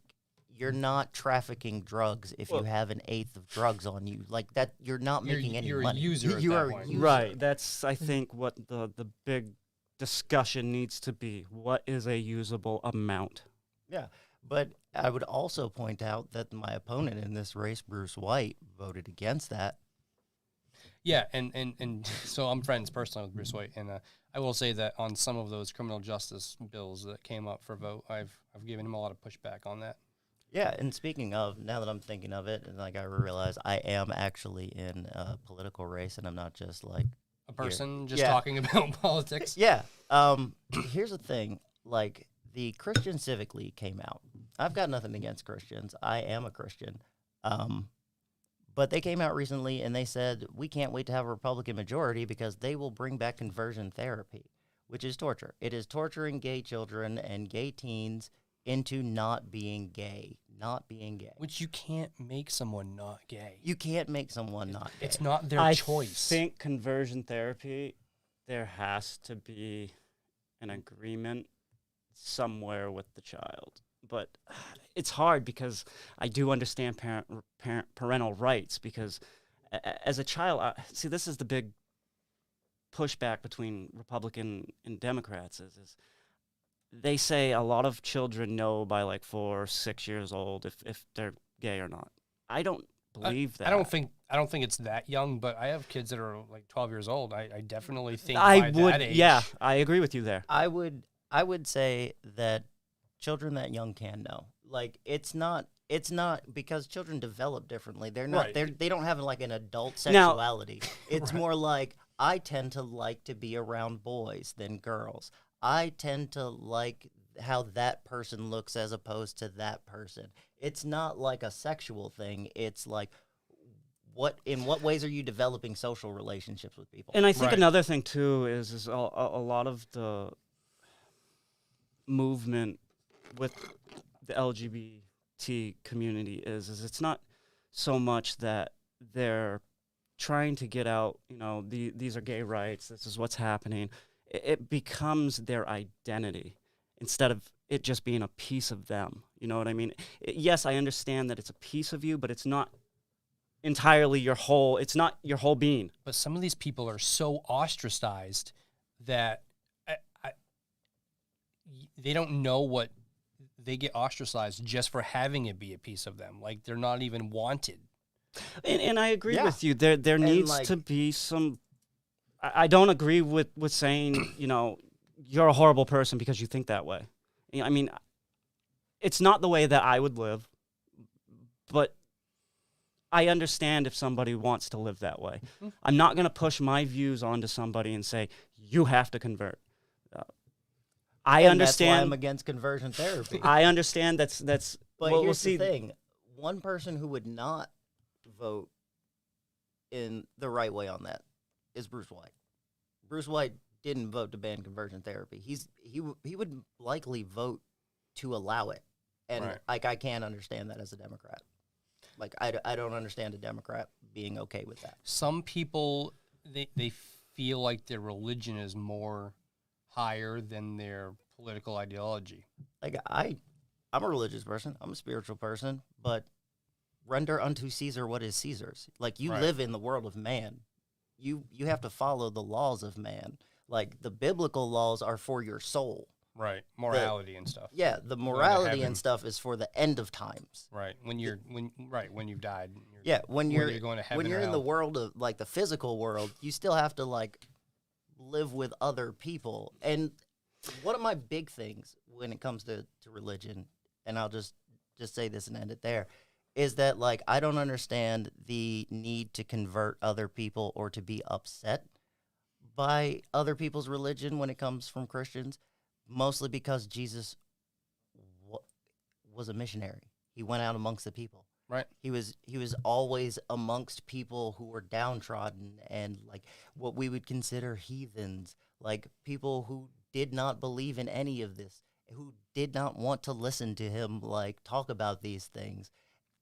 you're not trafficking drugs if you have an eighth of drugs on you. Like that, you're not making any you're a money. user at You that are a point. user. Right. That's I think what the big discussion needs to be. What is a usable amount? Yeah, but I would also point out that my opponent in this race, Bruce White, voted against that. Yeah, and so I'm friends personally with Bruce White, and I will say that on some of those criminal justice bills that came up for vote, I've given him a lot of pushback on that. Yeah, and speaking of, now that I'm thinking of it, and like I realize I am actually in a political race, and I'm not just like A person just Yeah. talking about politics. yeah. Here's the thing, like the Christian Civic League came out. I've got nothing against Christians. I am a Christian. But they came out recently and they said we can't wait to have a Republican majority because they will bring back conversion therapy, which is torture. It is torturing gay children and gay teens into not being gay. Which you can't make someone not gay. You can't make someone not gay. It's not their I choice. think conversion therapy, there has to be an agreement somewhere with the child. But it's hard because I do understand parental rights because as a child, see, this is the big pushback between Republican and Democrats is they say a lot of children know by like 4 or 6 years old if they're gay or not. I don't believe that. I don't think it's that young, but I have kids that are like 12 years old. I definitely think I by would, that age. yeah, I agree with you there. I would say that children that young can know. Like it's not because children develop differently. They're not Right. they don't have like an adult Now- sexuality. It's more like I tend to like to be around boys than girls. I tend to like how that person looks as opposed to that person. It's not like a sexual thing. It's like in what ways are you developing social relationships with people? And I think Right. another thing too is a lot of the movement with the LGBT community is it's not so much that they're trying to get out, these are gay rights, this is what's happening. It becomes their identity instead of it just being a piece of them. You know what I mean? Yes, I understand that it's a piece of you, but it's not entirely your whole, it's not your whole being. But some of these people are so ostracized that they don't know what they get ostracized just for having it be a piece of them. Like they're not even wanted. And I agree Yeah. with you. There needs like- to be some. I don't agree with saying you're a horrible person because you think that way. I mean, it's not the way that I would live, but I understand if somebody wants to live that way. Mm-hmm. I'm not going to push my views onto somebody and say you have to convert. I And that's why I'm understand. against conversion therapy. I understand that's. But we'll here's see. the thing: one person who would not vote in the right way on that is Bruce White. Bruce White didn't vote to ban conversion therapy. He would likely vote to allow it, and Right. like I can't understand that as a Democrat. Like I don't understand a Democrat being okay with that. Some people they feel like their religion is more higher than their political ideology. Like I'm a religious person. I'm a spiritual person, but render unto Caesar what is Caesar's. Like you Right. live in the world of man. You have to follow the laws of man. Like the biblical laws are for your soul. Right. Morality and stuff. Yeah, the to morality heaven. and stuff is for the end of times. Right. When you've died. Yeah, when whether you're you're going to heaven when you're or in the hell. world of like the physical world, you still have to like live with other people. And one of my big things when it comes to religion, and I'll just say this and end it there, is that like I don't understand the need to convert other people or to be upset by other people's religion when it comes from Christians, mostly because Jesus was a missionary. He went out amongst the people. Right. He was always amongst people who were downtrodden and like what we would consider heathens, like people who did not believe in any of this, who did not want to listen to him like talk about these things.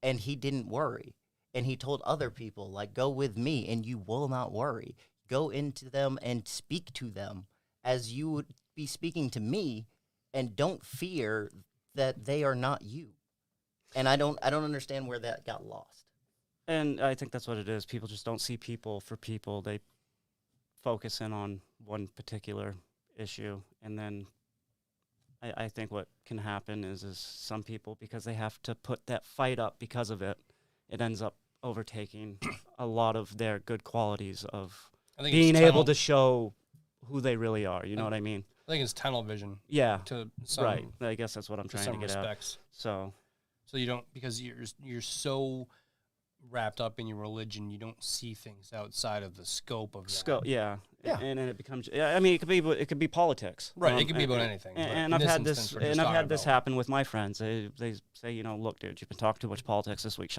And he didn't worry. And he told other people, like, go with me and you will not worry. Go into them and speak to them as you would be speaking to me, and don't fear that they are not you. And I don't understand where that got lost. And I think that's what it is. People just don't see people for people. They focus in on one particular issue. And then I think what can happen is some people, because they have to put that fight up because of it, it ends up overtaking a lot of their good qualities of I think being it's able tunnel- to show who they really are. You know what I mean? I think it's tunnel vision Yeah. to some Right. I guess that's what I'm to trying to some get at. respects. So So you don't, because you're so wrapped up in your religion, you don't see things outside of the scope of that. yeah. Yeah. And then it becomes, I mean, it could be politics. Right, it could be about anything, but And in I've this had instance, this, we're just and I've talking had this about- happen with my friends. They say, you know, look, dude, you've been talking too much politics this week.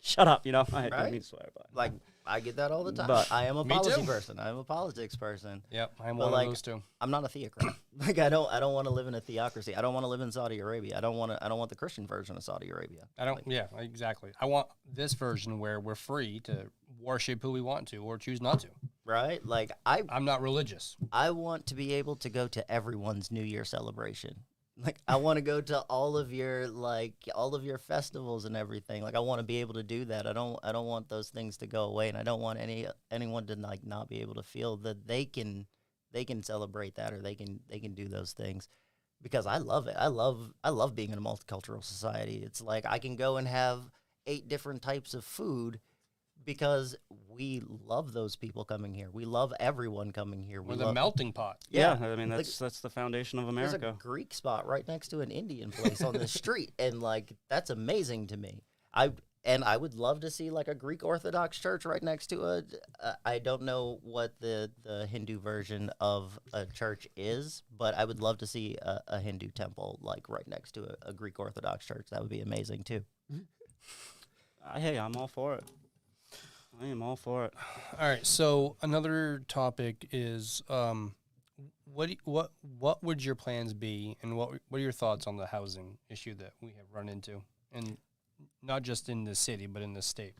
Shut up. You know, I don't Right? mean to swear, but Like, I get that all the time. But- I am a Me policy too. person. I am a politics person. Yep, I'm But, one like, of those two. I'm not a theocrat. Like I don't want to live in a theocracy. I don't want to live in Saudi Arabia. I don't want the Christian version of Saudi Arabia. I don't. Yeah, exactly. I want this version where we're free to worship who we want to or choose not to. Right? Like I'm not religious. I want to be able to go to everyone's New Year celebration. Like I want to go to all of your festivals and everything. Like I want to be able to do that. I don't want those things to go away, and I don't want anyone to like not be able to feel that they can celebrate that or they can do those things, because I love it. I love being in a multicultural society. It's like I can go and have 8 different types of food because we love those people coming here. We love everyone coming here. We're the melting pot. yeah, I mean, Like, that's the foundation of there's America. a Greek spot right next to an Indian place on the street, and like that's amazing to me. I would love to see like a Greek Orthodox church right next to I don't know what the Hindu version of a church is, but I would love to see a Hindu temple like right next to a Greek Orthodox church. That would be amazing too. Hey, I'm all for it. I am all for it. All right. So another topic is what would your plans be, and what are your thoughts on the housing issue that we have run into, and not just in the city but in the state?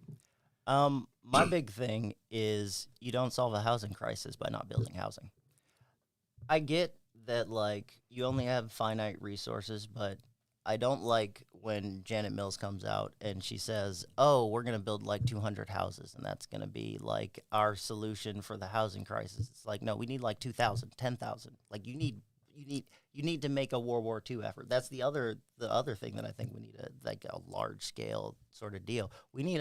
My big thing is you don't solve a housing crisis by not building housing. I get that like you only have finite resources, but I don't like when Janet Mills comes out and she says, "Oh, we're going to build like 200 houses and that's going to be like our solution for the housing crisis." It's like, "No, we need like 2,000, 10,000." Like you need to make a World War II effort. That's the other thing that I think we need a large scale sort of deal. We need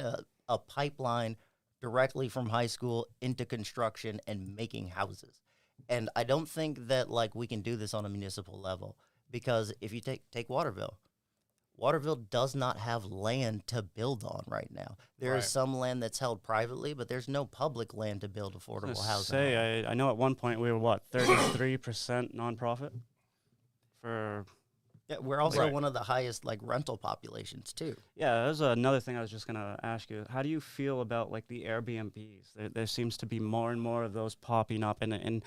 a pipeline directly from high school into construction and making houses. And I don't think that like we can do this on a municipal level. Because if you take Waterville does not have land to build on right now. There Right. is some land that's held privately, but there's no public land to build affordable housing. I know at one point we were 33% nonprofit for Yeah, we're also Right. one of the highest like rental populations too. Yeah, that was another thing I was just gonna ask you. How do you feel about like the Airbnbs? There seems to be more and more of those popping up, and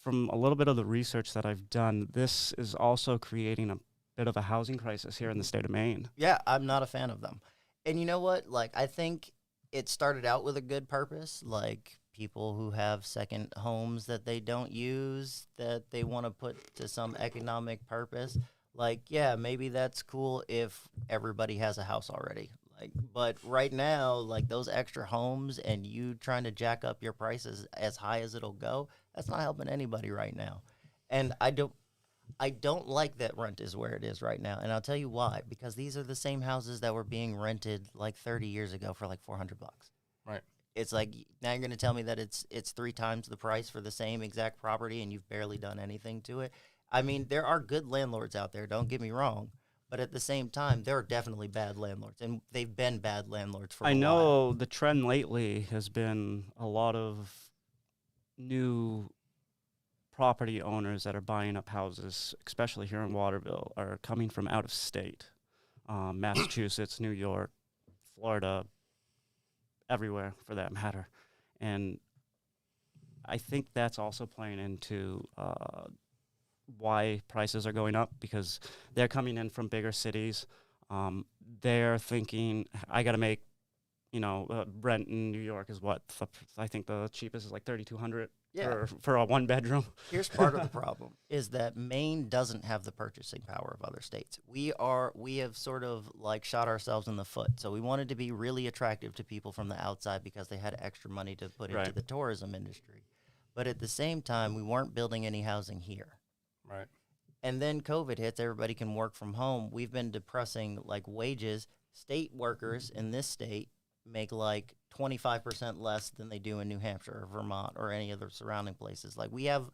from a little bit of the research that I've done, this is also creating a bit of a housing crisis here in the state of Maine. Yeah, I'm not a fan of them. And you know what? Like, I think it started out with a good purpose, like people who have second homes that they don't use that they want to put to some economic purpose. Like, yeah, maybe that's cool if everybody has a house already. Like, but right now, like those extra homes and you trying to jack up your prices as high as it'll go, that's not helping anybody right now. And I don't like that rent is where it is right now, and I'll tell you why. Because these are the same houses that were being rented like 30 years ago for like $400. Right. It's like now you're going to tell me that it's 3 times the price for the same exact property, and you've barely done anything to it. I mean, there are good landlords out there. Don't get me wrong, but at the same time, there are definitely bad landlords, and they've been bad landlords for a I while. know the trend lately has been a lot of new property owners that are buying up houses, especially here in Waterville, are coming from out of state, Massachusetts, New York, Florida, everywhere for that matter. And I think that's also playing into why prices are going up, because they're coming in from bigger cities. They're thinking, I got to make, rent in New York is what? I think the cheapest is like $3,200 Yeah. for a one bedroom. Here's part of the problem is that Maine doesn't have the purchasing power of other states. We have sort of like shot ourselves in the foot. So we wanted to be really attractive to people from the outside because they had extra money to put into Right. the tourism industry. But at the same time, we weren't building any housing here. Right. And then COVID hits, everybody can work from home. We've been depressing like wages. State workers in this state make like 25% less than they do in New Hampshire or Vermont or any other surrounding places. Like we have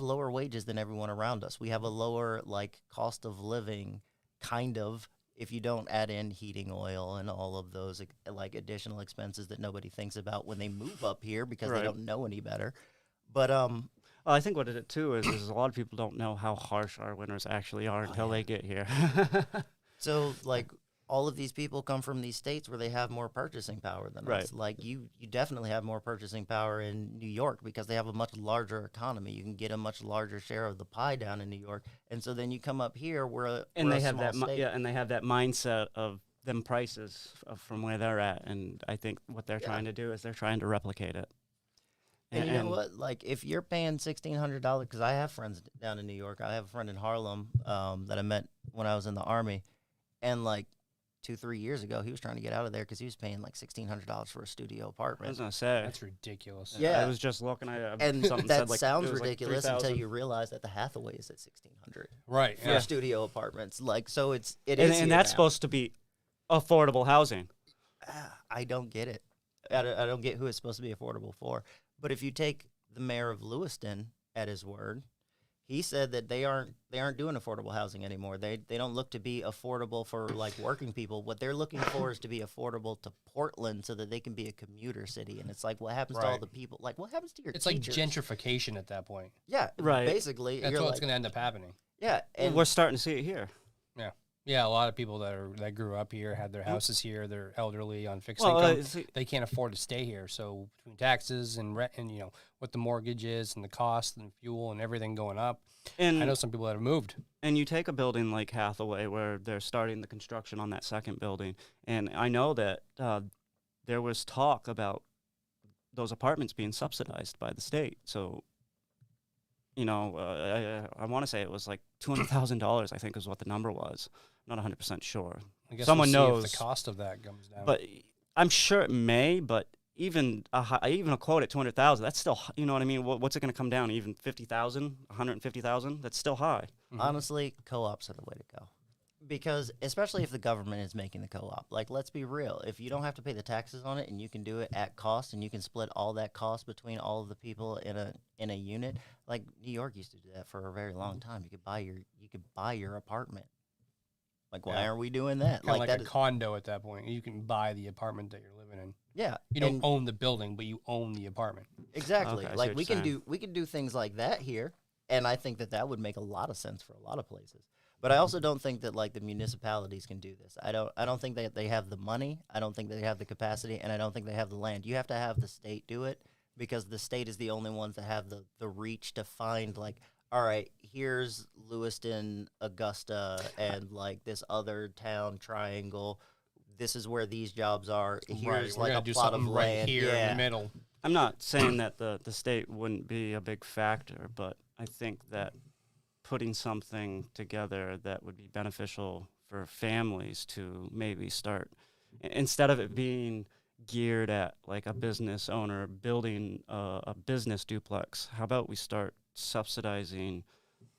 lower wages than everyone around us. We have a lower like cost of living, kind of, if you don't add in heating oil and all of those like additional expenses that nobody thinks about when they move up here because Right. they don't know any better. But Well, I think what it too is a lot of people don't know how harsh our winters actually are until they get here. so like all of these people come from these states where they have more purchasing power than Right. us. Like you definitely have more purchasing power in New York because they have a much larger economy. You can get a much larger share of the pie down in New York, and so then you come up here, and we're they a have small that state. and they have that mindset of them prices from where they're at, and I think what they're Yeah. trying to do is they're trying to replicate it. And you know what? Like, if you're paying $1,600, because I have friends down in New York. I have a friend in Harlem that I met when I was in the Army, and like 2-3 years ago, he was trying to get out of there because he was paying like $1,600 for a studio I apartment. was gonna say, That's ridiculous. Yeah. I was just looking at And something that said like sounds it was like ridiculous until 3,000. you realize that the Hathaway is at $1,600 Right. for Yeah. studio apartments. Like, so it is, and here that's now. supposed to be affordable housing. I don't get it. I don't get who it's supposed to be affordable for. But if you take the mayor of Lewiston at his word, he said that they aren't doing affordable housing anymore. They don't look to be affordable for like working people. What they're looking for is to be affordable to Portland so that they can be a commuter city. And it's like, what happens to all Right. the people? Like, what happens to your It's teachers? like gentrification at that point. Yeah, Right. Basically, That's you're what's like, going to end up happening. yeah, And and we're starting to see it here. Yeah, a lot of people that grew up here, had their houses here, they're elderly on fixed Well, income. They can't afford to stay here. So between taxes and rent, and what the mortgage is, and the cost and fuel and everything going up, and I know some people that have moved. And you take a building like Hathaway, where they're starting the construction on that second building, and I know that there was talk about those apartments being subsidized by the state. So, I want to say it was like $200,000. I think is what the number was. Not 100% sure. I guess Someone we'll see knows. if the cost of that comes down. But I'm sure it may. But even a quote at 200,000, that's still, you know what I mean? What's it going to come down? Even 50,000, 150,000? That's still high. Mhm. honestly, co-ops are the way to go. Because especially if the government is making the co-op, like let's be real, if you don't have to pay the taxes on it and you can do it at cost and you can split all that cost between all of the people in a unit, like New York used to do that for a very long time. You could buy your apartment. Like why Yeah. aren't we doing that? Kind of like that a is- condo at that point. You can buy the apartment that you're living in. yeah, You don't and- own the building, but you own the apartment. exactly. Okay, I see Like what we you're can saying. do things like that here, and I think that would make a lot of sense for a lot of places. But I also don't think that like the municipalities can do this. I don't think that they have the money. I don't think they have the capacity, and I don't think they have the land. You have to have the state do it because the state is the only ones that have the reach to find like, all right, here's Lewiston, Augusta, and like this other town triangle. This is where these jobs are. Here's We're like gonna a do plot something of right land here in the middle. I'm not saying that the state wouldn't be a big factor, but I think that putting something together that would be beneficial for families to maybe start, instead of it being geared at like a business owner building a business duplex, how about we start subsidizing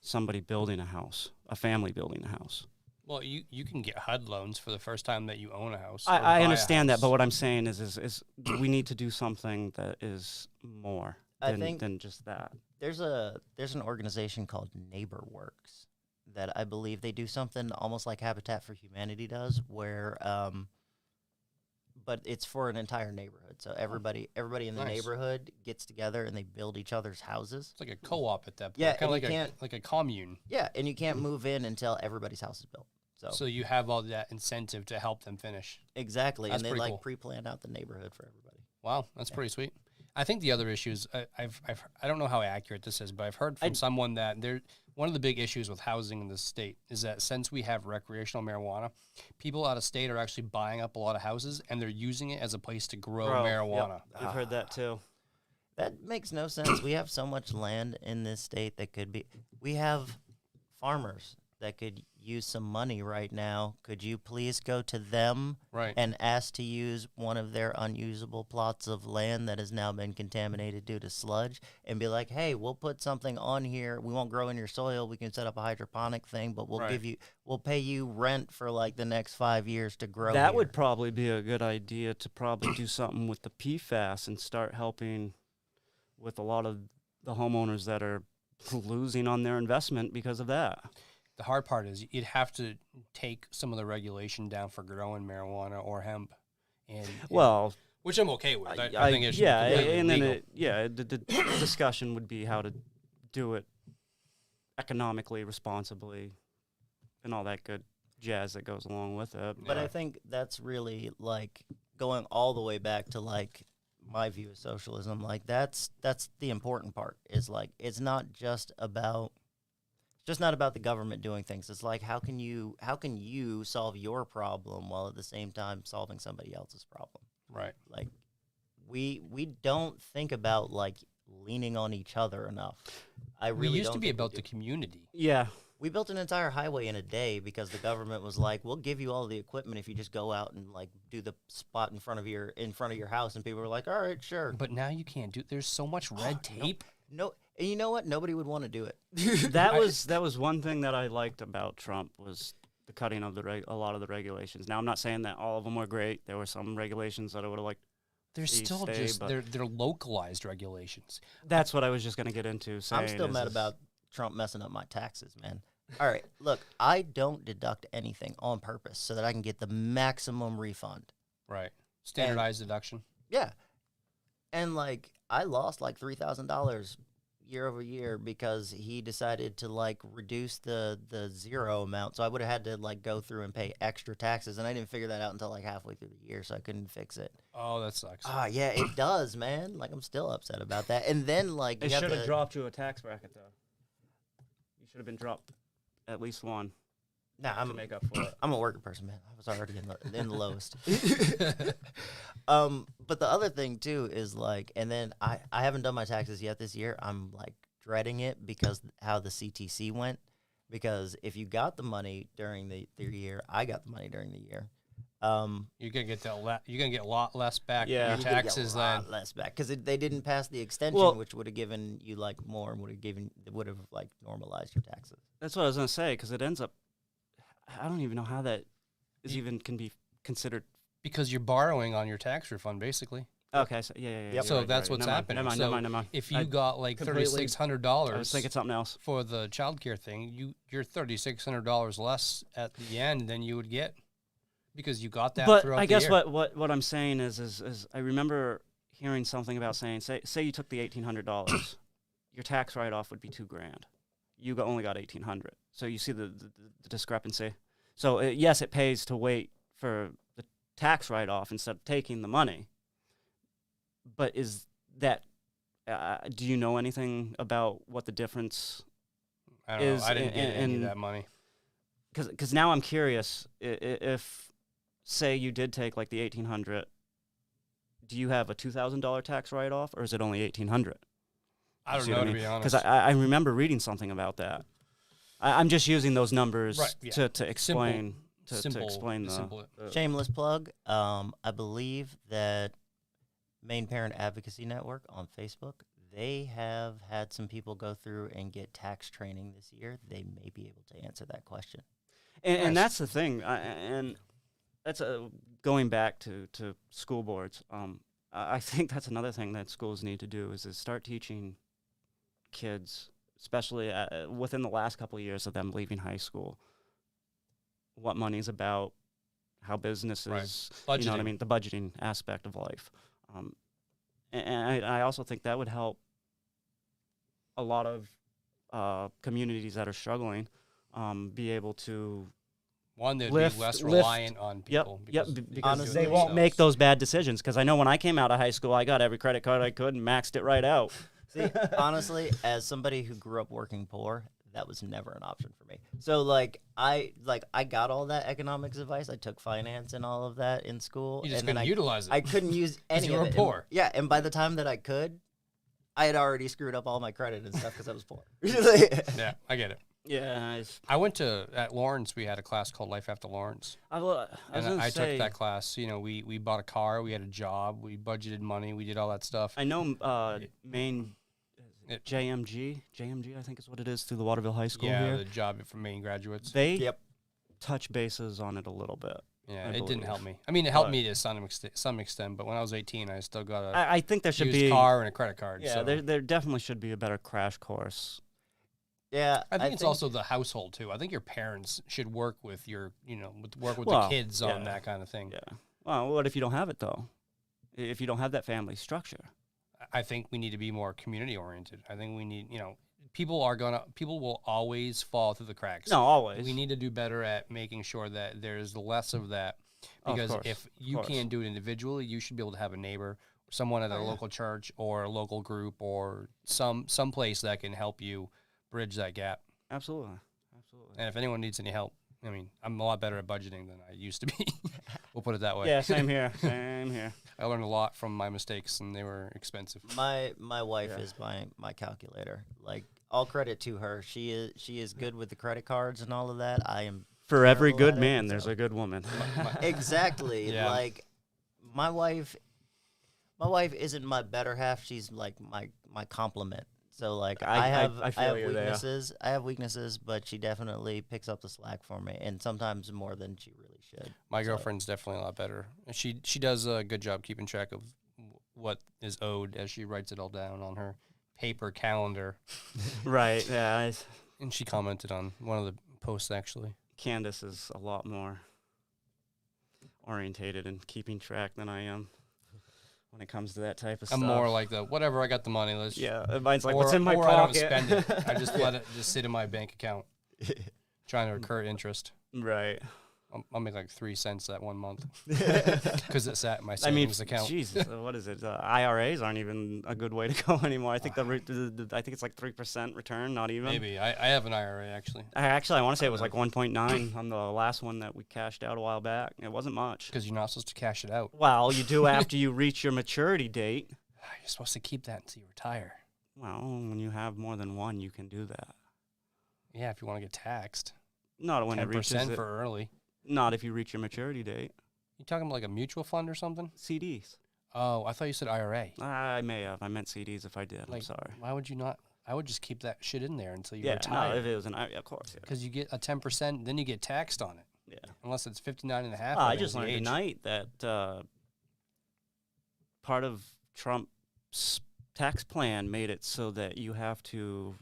somebody building a house, a family building a house? Well, you can get HUD loans for the first time that you own a house. I understand that, but what I'm saying is we need to do something that is more than just that. There's an organization called NeighborWorks that I believe they do something almost like Habitat for Humanity does, where but it's for an entire neighborhood. So everybody in the Nice. neighborhood gets together and they build each other's houses. It's like a co-op at that point. Yeah, Kind of and you like a commune. Yeah, and you can't move in until everybody's house is built. So you have all that incentive to help them finish. Exactly, That's and they pretty like cool. pre-plan out the neighborhood for everybody. Wow, that's pretty sweet. I think the other issues I don't know how accurate this is, but I've heard from someone that one of the big issues with housing in this state is that since we have recreational marijuana, people out of state are actually buying up a lot of houses and they're using it as a place to grow marijuana. Yep. I've heard that too. That makes no sense. We have so much land in this state that could be. We have farmers that could use some money right now. Could you please go to them Right. and ask to use one of their unusable plots of land that has now been contaminated due to sludge and be like, hey, we'll put something on here. We won't grow in your soil. We can set up a hydroponic thing, but we'll pay you rent for like the next 5 years to grow. That here. would probably be a good idea to probably do something with the PFAS and start helping with a lot of the homeowners that are losing on their investment because of that. The hard part is you'd have to take some of the regulation down for growing marijuana or hemp, which I'm okay with. I think it should be completely and then legal. the discussion would be how to do it economically, responsibly, and all that good jazz that goes along with it. But I think that's really like going all the way back to like my view of socialism. Like that's the important part. Is like it's not just about the government doing things. It's like how can you solve your problem while at the same time solving somebody else's problem? Right. Like we don't think about like leaning on each other enough. We used to be about the community. Yeah. We built an entire highway in a day because the government was like, "We'll give you all the equipment if you just go out and like do the spot in front of your house." And people were like, "All right, sure." But now you can't do. There's so much red tape. No, and you know what? Nobody would want to do it. That was one thing that I liked about Trump was the cutting of a lot of the regulations. Now I'm not saying that all of them were great. There were some regulations that I would have liked. They're still they're localized regulations. That's what I was just going to get into. I'm still mad about Trump messing up my taxes, man. All right, look, I don't deduct anything on purpose so that I can get the maximum refund. Right. Standardized deduction. Yeah. And, like, I lost, like, $3,000 year over year because he decided to, like, reduce the zero amount. So I would have had to, like, go through and pay extra taxes. And I didn't figure that out until, like, halfway through the year, so I couldn't fix it. Oh, that sucks. Yeah, it does, man. Like, I'm still upset about that. And then, like, They should have dropped you a tax bracket, though. You should have been dropped at least one. Nah, to make up for it. I'm a worker person, man. I was already in the lowest. But the other thing too is like, and then I haven't done my taxes yet this year. I'm like dreading it because how the CTC went. Because if you got the money during the year, I got the money during the year. You're gonna get you're gonna get a lot less back in Yeah. your You could get taxes a lot than less back because they didn't pass the extension, Well- which would have given you like more and would have like normalized your taxes. That's what I was going to say, because it ends up, I don't even know how that can be considered. because you're borrowing on your tax refund, basically. Okay, so yeah. Yep. you're So right, that's right. what's Never mind, happening. Never mind, So never mind. If you I got like completely- $3,600 I was thinking something else. for the childcare thing, you're $3,600 less at the end than you would get because you got that. But throughout I the guess year. what I'm saying is I remember hearing something about saying, say you took the $1,800, your tax write-off would be $2,000. you only got 1,800. So you see the discrepancy. So yes, it pays to wait for the tax write-off instead of taking the money. But is that? Do you know anything about what the difference I don't is? know. I didn't get any of that money. Because now I'm curious, if say you did take like the 1,800, do you have a $2,000 tax write-off, or is it only 1,800? I don't know, to be honest. Because I remember reading something about that. I'm just using those numbers to explain explain the shameless plug. I believe that Maine Parent Advocacy Network on Facebook, they have had some people go through and get tax training this year. They may be able to answer that question. And that's the thing, and that's going back to school boards. I think that's another thing that schools need to do is start teaching kids, especially within the last couple of years of them leaving high school, what money's about, how business is, you know what I mean, the budgeting aspect of life. And I also think that would help a lot of communities that are struggling be able to they'd be less reliant on people. Because they won't make those bad decisions. Because I know when I came out of high school, I got every credit card I could and maxed it right out. See, honestly, as somebody who grew up working poor, that was never an option for me. So I got all that economics advice. I took finance and all of that in school. You just couldn't utilize it. I couldn't use any of it. You were poor. And by the time that I could, I had already screwed up all my credit and stuff because I was poor. Yeah, I get it. Yeah, I went at Lawrence. We had a class called Life After Lawrence. I took that class. You know, we bought a car, we had a job, we budgeted money, we did all that stuff. I know Maine JMG, I think is what it is, through the Waterville High School here. Yeah, the job for Maine graduates. They touch bases on it a little bit. Yeah, it didn't help me. I mean, it helped me to some extent, but when I was 18, I still got I think there should used be car and a credit card. Yeah, so. there definitely should be a better crash course. Yeah, I think it's also the household too. I think your parents should work with the kids on that kind of thing. Yeah. Well, what if you don't have it though? If you don't have that family structure? I think we need to be more community oriented. I think we need, people will always fall through the cracks. No, always. We need to do better at making sure that there's less of that. Because if you can't do it individually, you should be able to have a neighbor, someone at a local church or a local group or some place that can help you bridge that gap. Absolutely. And if anyone needs any help, I mean, I'm a lot better at budgeting than I used to be. We'll put it that way. Yeah, same here. I learned a lot from my mistakes, and they were expensive. My wife is my calculator. Like, all credit to her. She is good with the credit cards and all of that. I am. For every good man, there's a good woman. Exactly. Yeah. Like, my wife isn't my better half. She's like my complement. So like I have weaknesses. I have weaknesses, but she definitely picks up the slack for me, and sometimes more than she really should. My girlfriend's definitely a lot better. She does a good job keeping track of what is owed as she writes it all down on her paper calendar. Right. Yeah. And she commented on one of the posts actually. Candace is a lot more orientated and keeping track than I am. When it comes to that type of stuff. I'm more like whatever, I got the money, let's... Yeah, mine's like, what's in my pocket? I don't spend it. I just let it just sit in my bank account, trying to incur interest. Right. I'll make like 3 cents that 1 month because it's at my savings account. Jesus, what is it? IRAs aren't even a good way to go anymore. I think I think it's like 3% return, not even. Maybe I have an IRA actually. I want to say it was like 1.9 on the last one that we cashed out a while back. It wasn't much. Because you're not supposed to cash it out. Well, you do after you reach your maturity date. You're supposed to keep that until you retire. Well, when you have more than one, you can do that. Yeah, if you want to get taxed. Not when it reaches 10% for early. Not if you reach your maturity date. You talking about like a mutual fund or something? CDs. Oh, I thought you said IRA. I may have. I meant CDs if I did. I'm sorry. Why would you not? I would just keep that shit in there until you retire. No, if it was an IRA, of course. Because you get a 10%, then you get taxed on it. Yeah. Unless it's 59.5. I just learned tonight that part of Trump's tax plan made it so that you have to,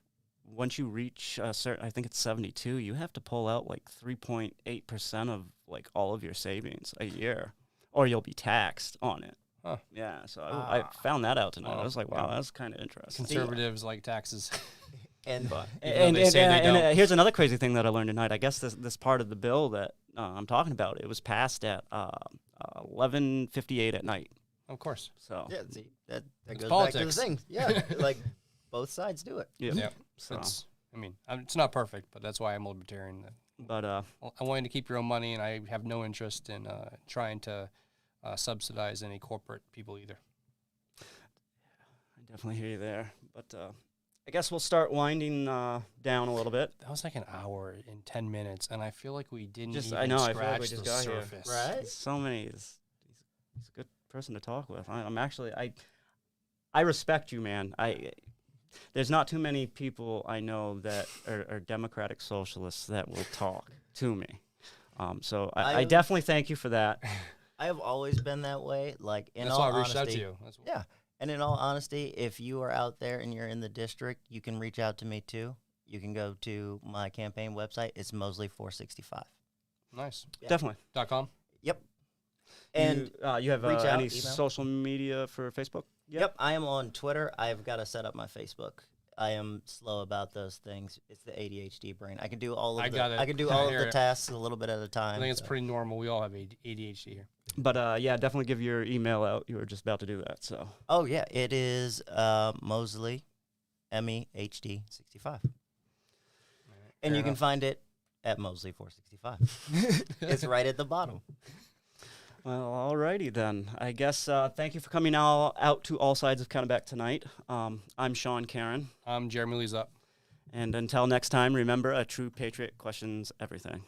once you reach a certain, I think it's 72, you have to pull out like 3.8% of like all of your savings a year, or you'll be taxed on it. Huh. Yeah, so I found that out tonight. I was like, wow, that's kind of interesting. Conservatives like taxes. And Even though they say they don't. here's another crazy thing that I learned tonight. I guess this part of the bill that I'm talking about, it was passed at 11:58 at night. Of course. So yeah, see, that It's goes politics. back to the thing. Yeah, like both sides do it. yeah. Yeah. So, It's not perfect, but that's why I'm a libertarian. but I want you to keep your own money, and I have no interest in trying to subsidize any corporate people either. I definitely hear you there. But I guess we'll start winding down a little bit. That was like an hour and 10 minutes, and I feel like we didn't Just- even I know, I feel scratch like we just the got here. surface. Right? So many. He's a good person to talk with. I respect you, man. There's not too many people I know that are democratic socialists that will talk to me. So I definitely thank you for that. I have always been that way. Like in That's all why I reached honesty, out to you. yeah. And in all honesty, if you are out there and you're in the district, you can reach out to me too. You can go to my campaign website. It's Mosley 465. Nice. Yeah. Definitely. .com. Yep. And you have reach out, any email. social media for Facebook? yep, I am on Twitter. I've got to set up my Facebook. I am slow about those things. It's the ADHD brain. I can do all of I the got it. I can do I all of hear the it. tasks a little bit at a I time. think it's so. pretty normal. We all have ADHD here. But yeah, definitely give your email out. You were just about to do that, so. Oh yeah, it is Mosley, MEHD 65, and you can find it at Mosley 465. It's right at the bottom. Well, alrighty then. I guess thank you for coming out to All Sides of Kennebec tonight. I'm Sean Karen. I'm Jeremy Lee's up. And until next time, remember, a true patriot questions everything.